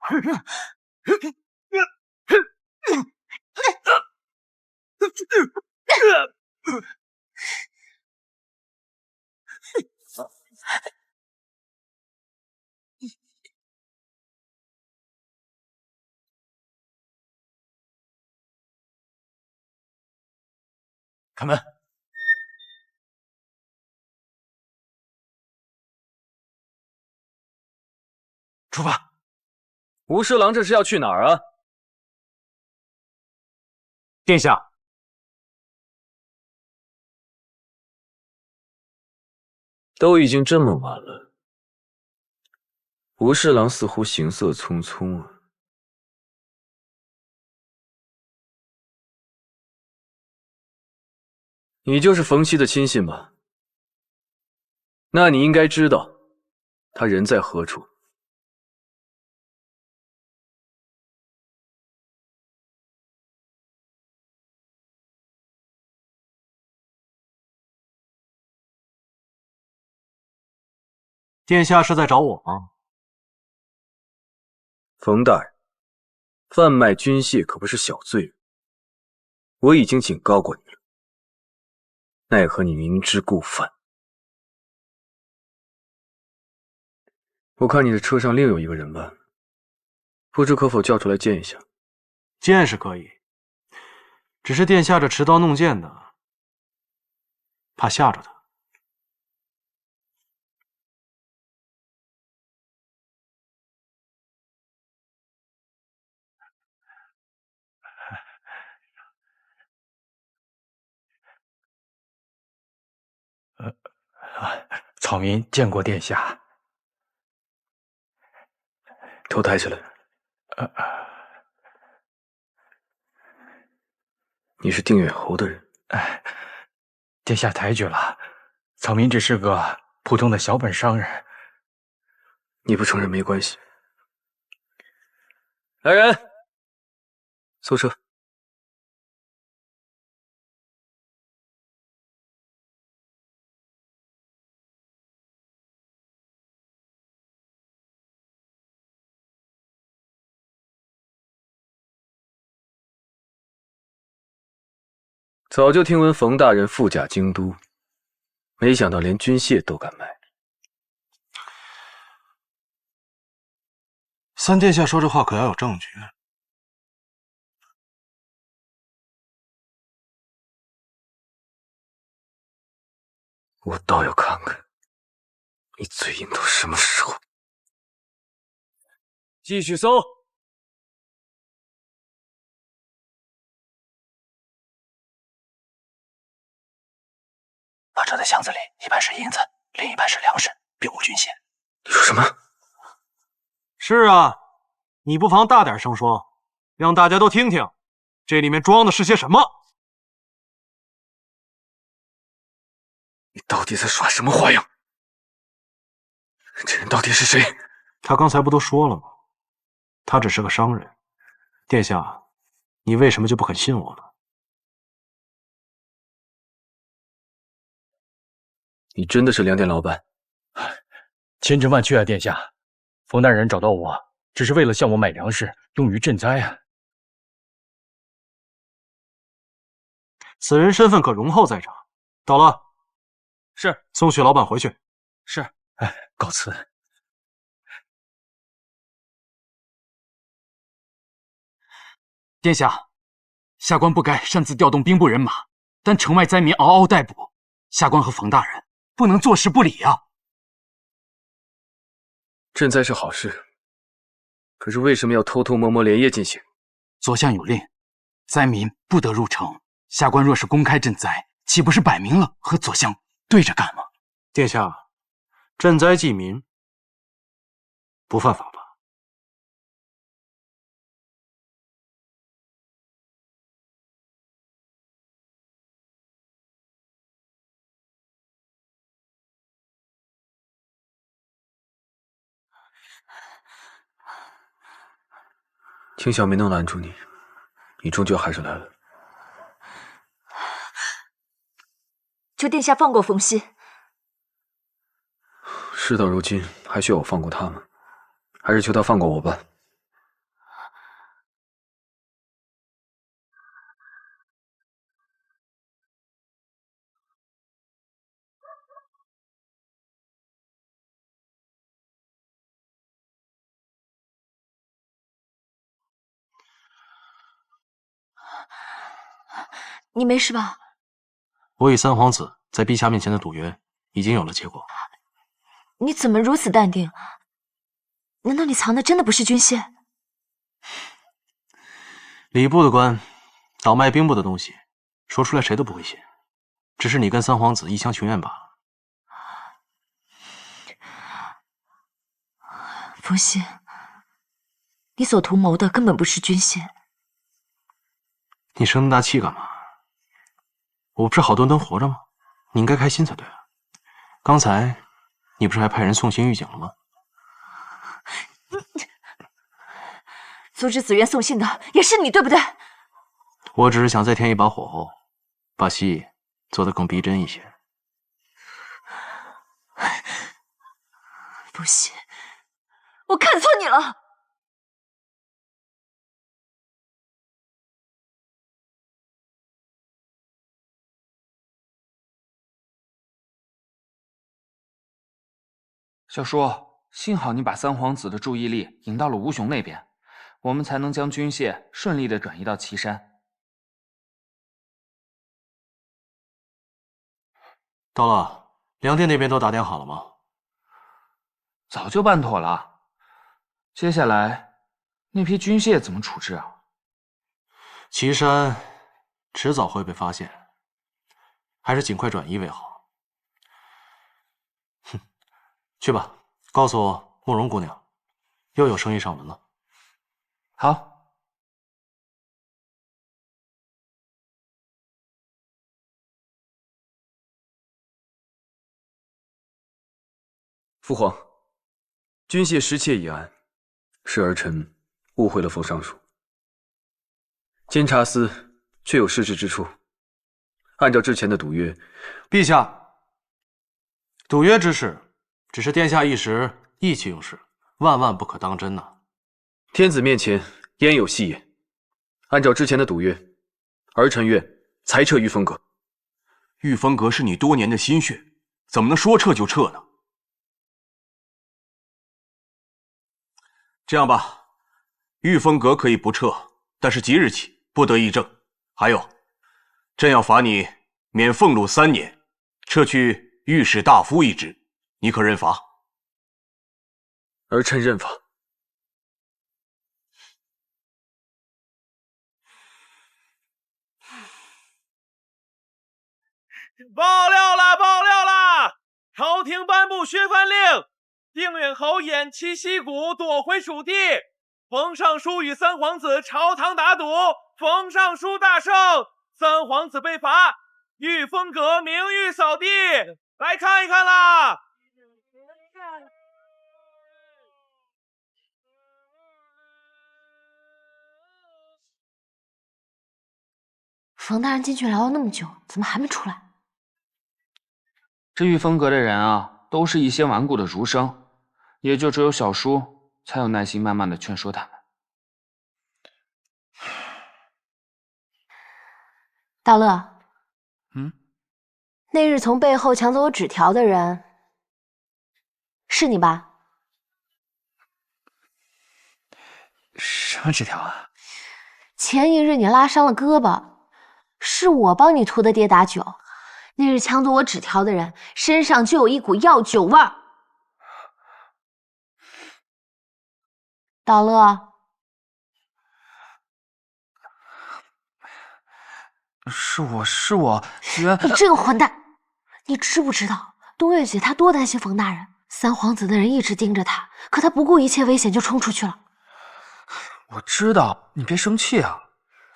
[SPEAKER 10] 开门！
[SPEAKER 11] 出发！吴侍郎这是要去哪儿啊？
[SPEAKER 10] 殿下，
[SPEAKER 11] 都已经这么晚了，吴侍郎似乎行色匆匆啊。你就是冯熙的亲信吧？那你应该知道，他人在何处？
[SPEAKER 2] 殿下是在找我吗？
[SPEAKER 11] 冯大人，贩卖军械可不是小罪人，我已经警告过你了，奈何你明知故犯。我看你的车上另有一个人吧，不知可否叫出来见一下？
[SPEAKER 2] 见是可以，只是殿下这持刀弄剑的，怕吓着他。
[SPEAKER 5] 草民见过殿下。
[SPEAKER 11] 头抬起来。你是定远侯的人。
[SPEAKER 5] 殿下抬举了，草民只是个普通的小本商人。
[SPEAKER 11] 你不承认没关系。来人，搜车。早就听闻冯大人富甲京都，没想到连军械都敢卖。
[SPEAKER 2] 三殿下说这话可要有证据。
[SPEAKER 11] 我倒要看看你嘴硬到什么时候。继续搜。
[SPEAKER 15] 那这的箱子里一半是银子，另一半是粮食，并无军械。
[SPEAKER 11] 你说什么？
[SPEAKER 2] 是啊，你不妨大点声说，让大家都听听，这里面装的是些什么。
[SPEAKER 11] 你到底在耍什么花样？这人到底是谁？
[SPEAKER 2] 他刚才不都说了吗？他只是个商人。殿下，你为什么就不肯信我呢？
[SPEAKER 11] 你真的是粮店老板？
[SPEAKER 5] 千真万确啊，殿下。冯大人找到我，只是为了向我买粮食，用于赈灾啊。
[SPEAKER 2] 此人身份可荣厚在场。到了。
[SPEAKER 4] 是。
[SPEAKER 2] 送许老板回去。
[SPEAKER 4] 是。
[SPEAKER 5] 告辞。
[SPEAKER 15] 殿下，下官不该擅自调动兵部人马，但城外灾民嗷嗷待哺，下官和冯大人不能坐视不理啊！
[SPEAKER 11] 赈灾是好事，可是为什么要偷偷摸摸连夜进行？
[SPEAKER 15] 左相有令，灾民不得入城。下官若是公开赈灾，岂不是摆明了和左相对着干吗？
[SPEAKER 2] 殿下，赈灾济民，不犯法吧？
[SPEAKER 11] 青晓没能拦住你，你终究还是来了。
[SPEAKER 3] 求殿下放过冯熙。
[SPEAKER 11] 事到如今，还需要我放过他吗？还是求他放过我吧。
[SPEAKER 3] 你没事吧？
[SPEAKER 2] 我与三皇子在陛下面前的赌约已经有了结果。
[SPEAKER 3] 你怎么如此淡定？难道你藏的真的不是军械？
[SPEAKER 2] 礼部的官倒卖兵部的东西，说出来谁都不会信。只是你跟三皇子一厢情愿罢了。
[SPEAKER 3] 冯熙，你所图谋的根本不是军械。
[SPEAKER 2] 你生那么大气干嘛？我不是好端端活着吗？你应该开心才对啊。刚才你不是还派人送信预警了吗？
[SPEAKER 7] 阻止紫苑送信的也是你，对不对？
[SPEAKER 2] 我只是想再添一把火候，把戏做得更逼真一些。
[SPEAKER 7] 不行，我看错你了。
[SPEAKER 1] 小叔，幸好你把三皇子的注意力引到了吴雄那边，我们才能将军械顺利的转移到岐山。
[SPEAKER 2] 到了，粮店那边都打点好了吗？
[SPEAKER 1] 早就办妥了。接下来那批军械怎么处置啊？
[SPEAKER 2] 岐山迟早会被发现，还是尽快转移为好。哼，去吧，告诉我慕容姑娘，又有生意上门了。
[SPEAKER 1] 好。
[SPEAKER 11] 父皇，军械失窃一案，是儿臣误会了冯尚书。监察司确有失职之处，按照之前的赌约，
[SPEAKER 2] 陛下，赌约之事只是殿下一时意气用事，万万不可当真呐。
[SPEAKER 11] 天子面前焉有戏言？按照之前的赌约，儿臣愿裁撤御风阁。
[SPEAKER 16] 御风阁是你多年的心血，怎么能说撤就撤呢？这样吧，御风阁可以不撤，但是即日起不得议政。还有，朕要罚你免俸禄3年，撤去御史大夫一职，你可认罚？
[SPEAKER 11] 儿臣认罚。
[SPEAKER 17] 爆料啦！爆料啦！朝廷颁布削藩令，定远侯偃旗息鼓，夺回蜀地。冯尚书与三皇子朝堂打赌，冯尚书大胜，三皇子被罚，御风阁名誉扫地。来看一看啦！
[SPEAKER 6] 冯大人进去聊了那么久，怎么还没出来？
[SPEAKER 1] 这御风阁的人啊，都是一些顽固的儒生，也就只有小叔才有耐心慢慢的劝说他们。
[SPEAKER 6] 大乐，那日从背后抢走我纸条的人，是你吧？
[SPEAKER 1] 什么纸条啊？
[SPEAKER 6] 前一日你拉伤了胳膊，是我帮你涂的跌打酒。那日抢走我纸条的人身上就有一股药酒味儿。大乐，
[SPEAKER 1] 是我，原
[SPEAKER 6] 你这个混蛋，你知不知道东月姐她多担心冯大人？三皇子的人一直盯着他，可他不顾一切危险就冲出去了。
[SPEAKER 1] 我知道，你别生气啊。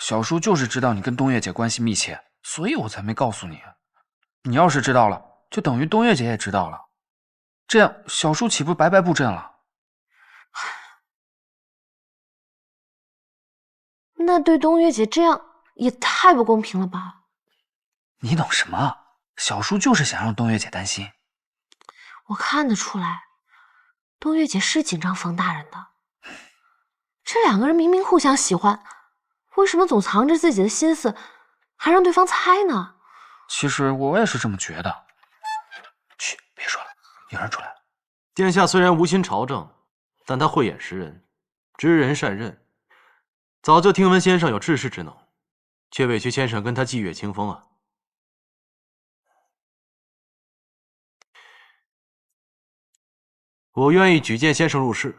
[SPEAKER 1] 小叔就是知道你跟东月姐关系密切，所以我才没告诉你。你要是知道了，就等于东月姐也知道了，这样小叔岂不白白布阵了？
[SPEAKER 6] 那对东月姐这样也太不公平了吧？
[SPEAKER 1] 你懂什么？小叔就是想让东月姐担心。
[SPEAKER 6] 我看得出来，东月姐是紧张冯大人的。这两个人明明互相喜欢，为什么总藏着自己的心思，还让对方猜呢？
[SPEAKER 1] 其实我也是这么觉得。嘘，别说了，有人出来了。
[SPEAKER 2] 殿下虽然无心朝政，但他慧眼识人，知人善任。早就听闻先生有治世之能，却委屈先生跟他霁月清风啊。我愿意举荐先生入仕，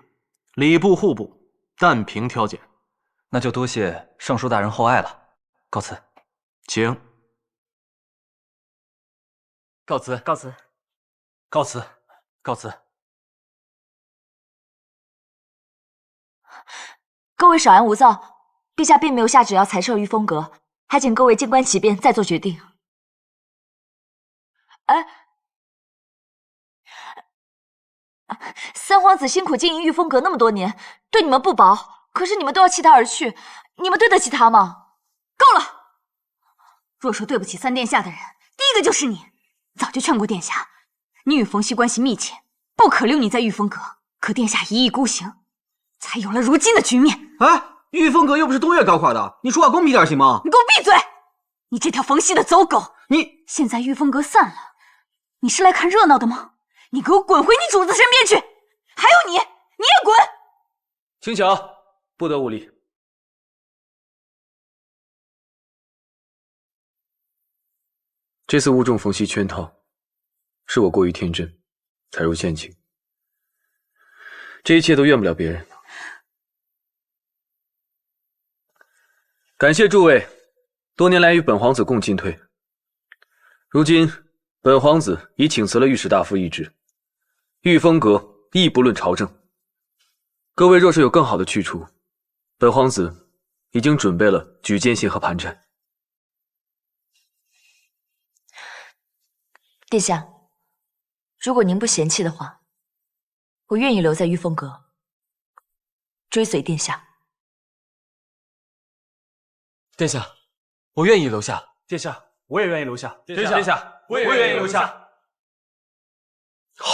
[SPEAKER 2] 礼部户部，但凭挑拣。
[SPEAKER 5] 那就多谢尚书大人厚爱了，告辞。
[SPEAKER 2] 请。
[SPEAKER 5] 告辞，告辞，告辞，告辞。
[SPEAKER 7] 各位少安勿躁，陛下并没有下旨要裁撤御风阁，还请各位静观其变，再做决定。三皇子辛苦经营御风阁那么多年，对你们不薄，可是你们都要弃他而去，你们对得起他吗？够了！若说对不起三殿下的人，第一个就是你。早就劝过殿下，你与冯熙关系密切，不可留你在御风阁。可殿下一意孤行，才有了如今的局面。
[SPEAKER 18] 哎，御风阁又不是东岳搞垮的，你说话公平点行吗？
[SPEAKER 7] 你给我闭嘴！你这条冯熙的走狗！
[SPEAKER 18] 你
[SPEAKER 7] 现在御风阁散了，你是来看热闹的吗？你给我滚回你主子身边去！还有你也滚！
[SPEAKER 11] 请讲，不得无礼。这次误中冯熙圈套，是我过于天真，踩入陷阱。这一切都怨不了别人。感谢诸位多年来与本皇子共进退。如今本皇子已请辞了御史大夫一职，御风阁亦不论朝政。各位若是有更好的去处，本皇子已经准备了举荐信和盘缠。
[SPEAKER 3] 殿下，如果您不嫌弃的话，我愿意留在御风阁，追随殿下。
[SPEAKER 5] 殿下，我愿意留下。殿下，我也愿意留下。殿下，我也愿意留下。
[SPEAKER 2] 好，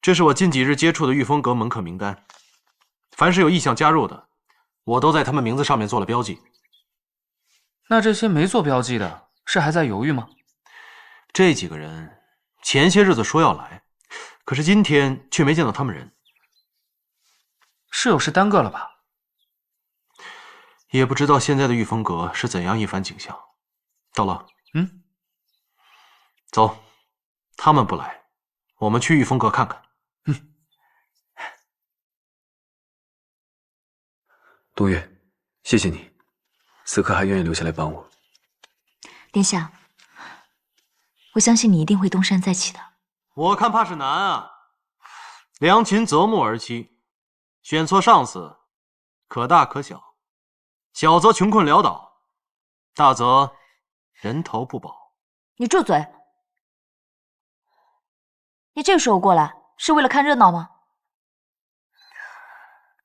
[SPEAKER 2] 这是我近几日接触的御风阁门客名单，凡是有意向加入的，我都在他们名字上面做了标记。
[SPEAKER 1] 那这些没做标记的，是还在犹豫吗？
[SPEAKER 2] 这几个人前些日子说要来，可是今天却没见到他们人，
[SPEAKER 1] 是有事耽搁了吧？
[SPEAKER 2] 也不知道现在的御风阁是怎样一番景象。道乐，走，他们不来，我们去御风阁看看。
[SPEAKER 11] 东岳，谢谢你，此刻还愿意留下来帮我。
[SPEAKER 3] 殿下，我相信你一定会东山再起的。
[SPEAKER 2] 我看怕是难啊。良禽择木而栖，选错上司，可大可小，小则穷困潦倒，大则人头不保。
[SPEAKER 3] 你住嘴！你这个时候过来是为了看热闹吗？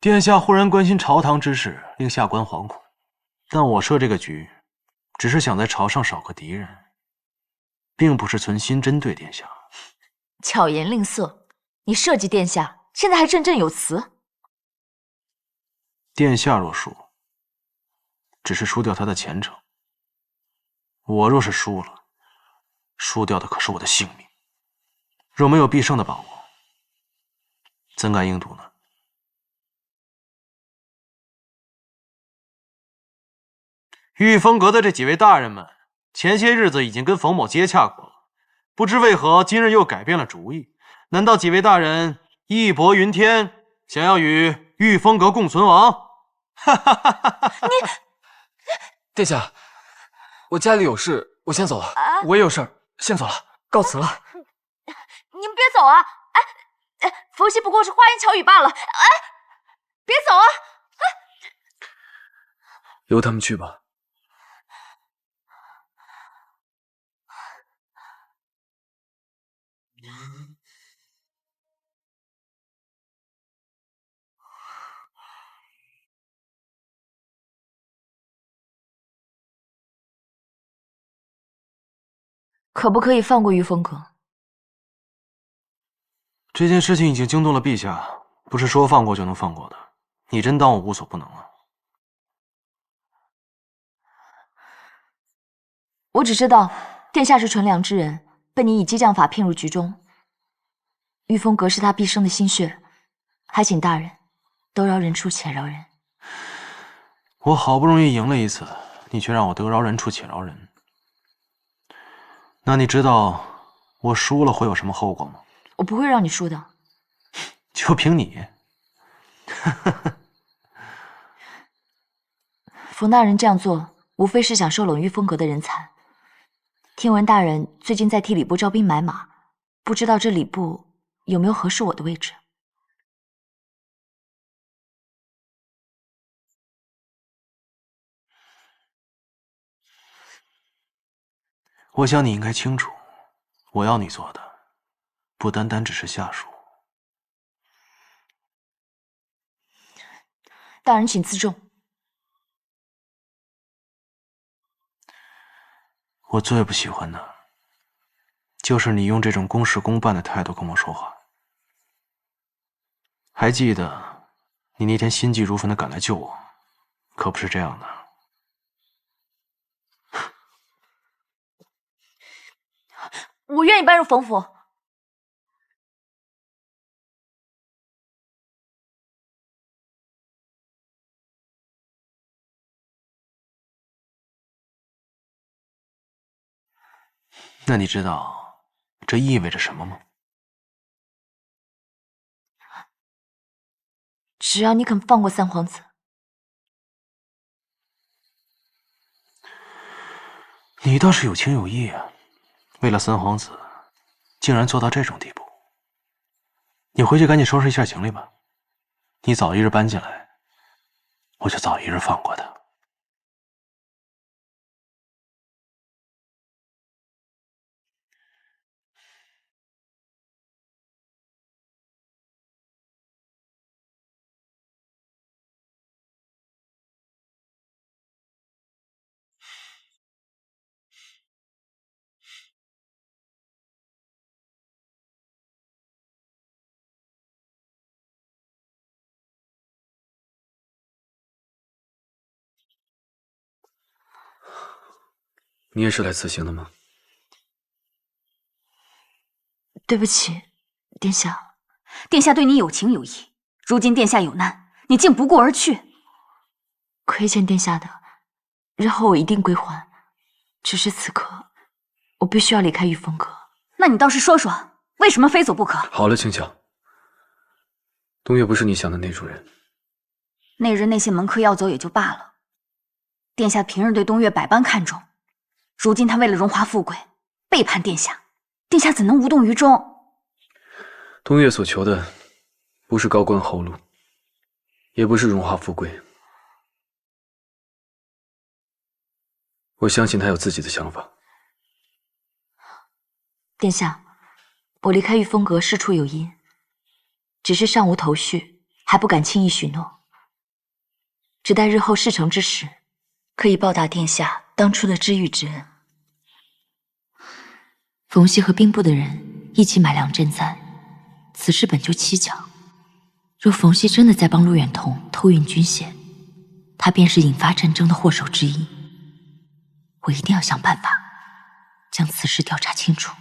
[SPEAKER 2] 殿下忽然关心朝堂之事，令下官惶恐。但我设这个局，只是想在朝上少个敌人，并不是存心针对殿下。
[SPEAKER 3] 巧言令色，你设计殿下，现在还振振有词。
[SPEAKER 2] 殿下若输，只是输掉他的前程；我若是输了，输掉的可是我的性命。若没有必胜的把握，怎敢硬赌呢？御风阁的这几位大人们，前些日子已经跟冯某接洽过了，不知为何今日又改变了主意。难道几位大人义薄云天，想要与御风阁共存亡？
[SPEAKER 5] 殿下，我家里有事，我先走了。我也有事儿，先走了，告辞了。
[SPEAKER 7] 你们别走啊！冯熙不过是花言巧语罢了。别走啊！
[SPEAKER 11] 由他们去吧。
[SPEAKER 3] 可不可以放过御风阁？
[SPEAKER 2] 这件事情已经惊动了陛下，不是说放过就能放过的。你真当我无所不能啊？
[SPEAKER 3] 我只知道，殿下是纯良之人，被你以激将法骗入局中。御风阁是他毕生的心血，还请大人得饶人处且饶人。
[SPEAKER 2] 我好不容易赢了一次，你却让我得饶人处且饶人。那你知道我输了会有什么后果吗？
[SPEAKER 3] 我不会让你输的。
[SPEAKER 2] 就凭你？
[SPEAKER 3] 冯大人这样做，无非是想收拢御风阁的人才。听闻大人最近在替礼部招兵买马，不知道这礼部有没有合适我的位置？
[SPEAKER 2] 我想你应该清楚，我要你做的，不单单只是下属，
[SPEAKER 3] 大人请自重。
[SPEAKER 2] 我最不喜欢的，就是你用这种公事公办的态度跟我说话。还记得你那天心急如焚的赶来救我，可不是这样的。
[SPEAKER 3] 我愿意搬入冯府。
[SPEAKER 2] 那你知道这意味着什么吗？
[SPEAKER 3] 只要你肯放过三皇子，
[SPEAKER 2] 你倒是有情有义啊！为了三皇子，竟然做到这种地步。你回去赶紧收拾一下行李吧。你早一日搬进来，我就早一日放过他。
[SPEAKER 11] 你也是来辞行的吗？
[SPEAKER 3] 对不起，殿下。
[SPEAKER 7] 殿下对你有情有义，如今殿下有难，你竟不顾而去。
[SPEAKER 3] 亏欠殿下的，日后我一定归还。只是此刻，我必须要离开御风阁。
[SPEAKER 7] 那你倒是说说，为什么非走不可？
[SPEAKER 11] 好了，青巧，东岳不是你想的那种人。
[SPEAKER 7] 那日那些门客要走也就罢了，殿下平日对东岳百般看重，如今他为了荣华富贵背叛殿下，殿下怎能无动于衷？
[SPEAKER 11] 东岳所求的不是高官厚禄，也不是荣华富贵。我相信他有自己的想法。
[SPEAKER 3] 殿下，我离开御风阁事出有因，只是尚无头绪，还不敢轻易许诺。只待日后事成之时，可以报答殿下当初的知遇之恩。冯熙和兵部的人一起买粮赈灾，此事本就蹊跷。若冯熙真的在帮陆远彤偷运军械，他便是引发战争的祸首之一。我一定要想办法将此事调查清楚。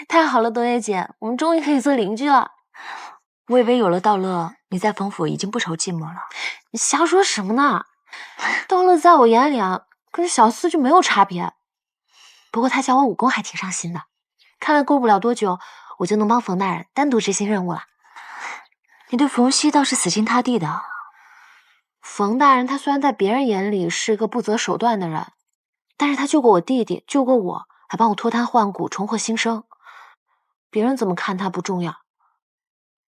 [SPEAKER 19] 太好了，东岳姐，我们终于可以做邻居了。
[SPEAKER 3] 我以为有了道乐，你在冯府已经不愁寂寞了。
[SPEAKER 19] 你瞎说什么呢？道乐在我眼里啊，跟小厮就没有差别。不过他教我武功还挺上心的，看来过不了多久，我就能帮冯大人单独执行任务了。
[SPEAKER 3] 你对冯熙倒是死心塌地的。
[SPEAKER 19] 冯大人他虽然在别人眼里是个不择手段的人，但是他救过我弟弟，救过我，还帮我脱胎换骨，重获新生。别人怎么看他不重要，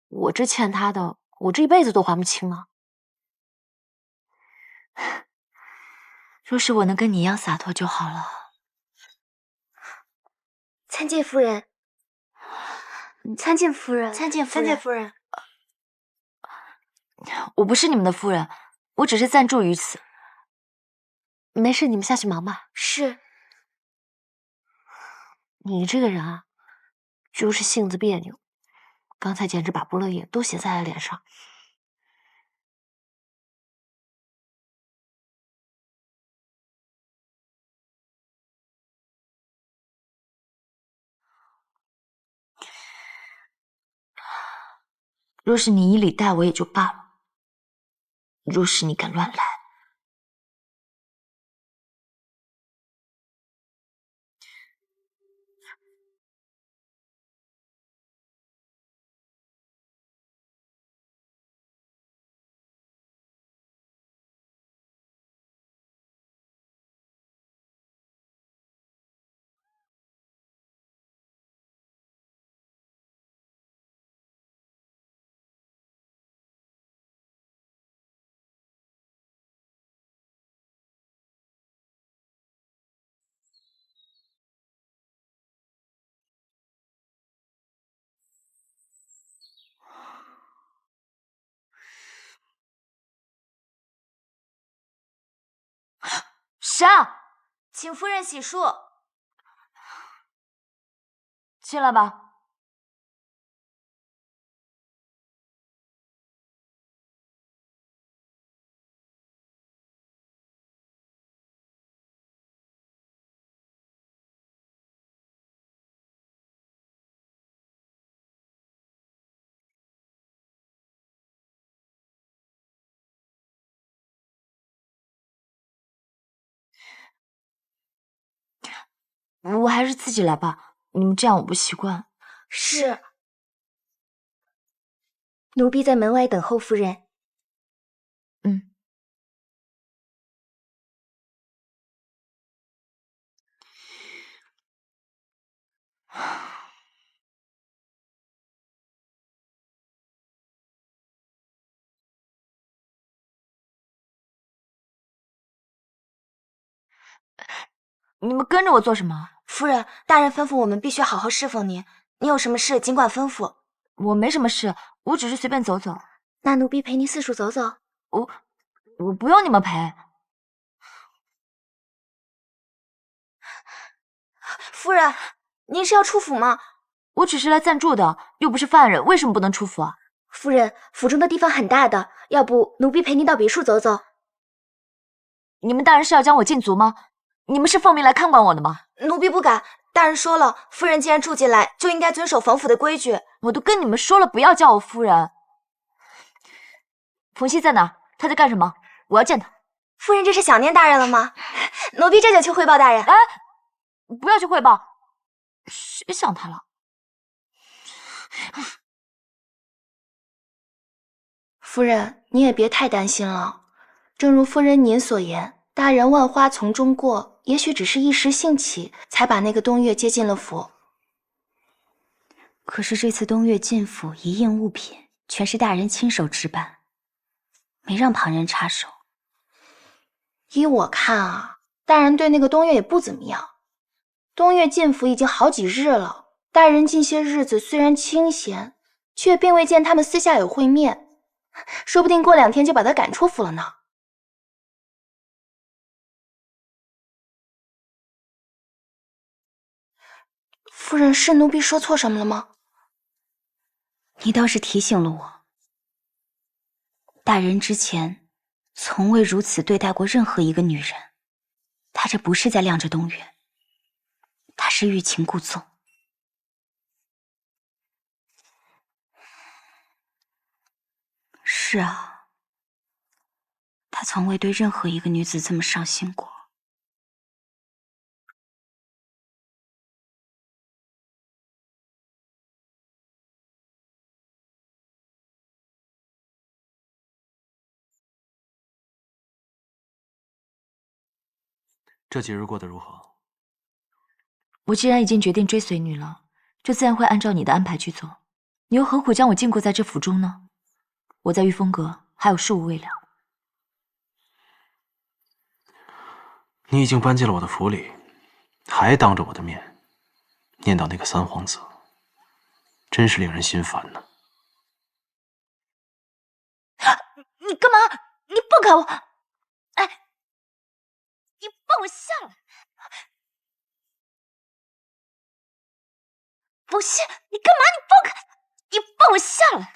[SPEAKER 19] 我这欠他的，我这一辈子都还不清呢。
[SPEAKER 3] 若是我能跟你一样洒脱就好了。
[SPEAKER 13] 参见夫人，参见夫人，
[SPEAKER 19] 参见夫人，
[SPEAKER 13] 参见夫人。
[SPEAKER 3] 我不是你们的夫人，我只是暂住于此。
[SPEAKER 19] 没事，你们下去忙吧。
[SPEAKER 13] 是。
[SPEAKER 19] 你这个人啊，就是性子别扭，刚才简直把不乐意都写在了脸上。
[SPEAKER 3] 若是你以礼待我也就罢了，若是你敢乱来，
[SPEAKER 7] 谁啊？
[SPEAKER 3] 请夫人洗漱。
[SPEAKER 7] 进来吧。
[SPEAKER 3] 我还是自己来吧，你们这样我不习惯。
[SPEAKER 6] 是。奴婢在门外等候夫人。
[SPEAKER 3] 嗯。你们跟着我做什么？
[SPEAKER 6] 夫人，大人吩咐我们必须好好侍奉您。你有什么事尽管吩咐。
[SPEAKER 3] 我没什么事，我只是随便走走。
[SPEAKER 6] 那奴婢陪您四处走走。
[SPEAKER 3] 我不用你们陪。
[SPEAKER 6] 夫人，您是要出府吗？
[SPEAKER 3] 我只是来暂住的，又不是犯人，为什么不能出府啊？
[SPEAKER 6] 夫人，府中的地方很大的，要不奴婢陪您到别处走走。
[SPEAKER 3] 你们大人是要将我禁足吗？你们是奉命来看管我的吗？
[SPEAKER 6] 奴婢不敢，大人说了，夫人既然住进来，就应该遵守冯府的规矩。
[SPEAKER 3] 我都跟你们说了，不要叫我夫人。冯熙在哪？他在干什么？我要见他。
[SPEAKER 6] 夫人这是想念大人了吗？奴婢这就去汇报大人。
[SPEAKER 3] 哎，不要去汇报，谁想他了？
[SPEAKER 6] 夫人，你也别太担心了。正如夫人您所言，大人万花丛中过，也许只是一时兴起，才把那个东岳接进了府。
[SPEAKER 3] 可是这次东岳进府一应物品，全是大人亲手置办，没让旁人插手。
[SPEAKER 6] 依我看啊，大人对那个东岳也不怎么样。东岳进府已经好几日了，大人近些日子虽然清闲，却并未见他们私下有会面，说不定过2天就把他赶出府了呢。夫人，是奴婢说错什么了吗？
[SPEAKER 3] 你倒是提醒了我，大人之前从未如此对待过任何一个女人。他这不是在晾着东岳，他是欲擒故纵。是啊，他从未对任何一个女子这么上心过。
[SPEAKER 2] 这几日过得如何？
[SPEAKER 3] 我既然已经决定追随你了，就自然会按照你的安排去做。你又何苦将我禁锢在这府中呢？我在御风阁还有事务未了。
[SPEAKER 2] 你已经搬进了我的府里，还当着我的面念叨那个三皇子，真是令人心烦呢。
[SPEAKER 3] 你干嘛？你放开我！哎，你放我下来！冯熙，你干嘛？你放开！你放我下来！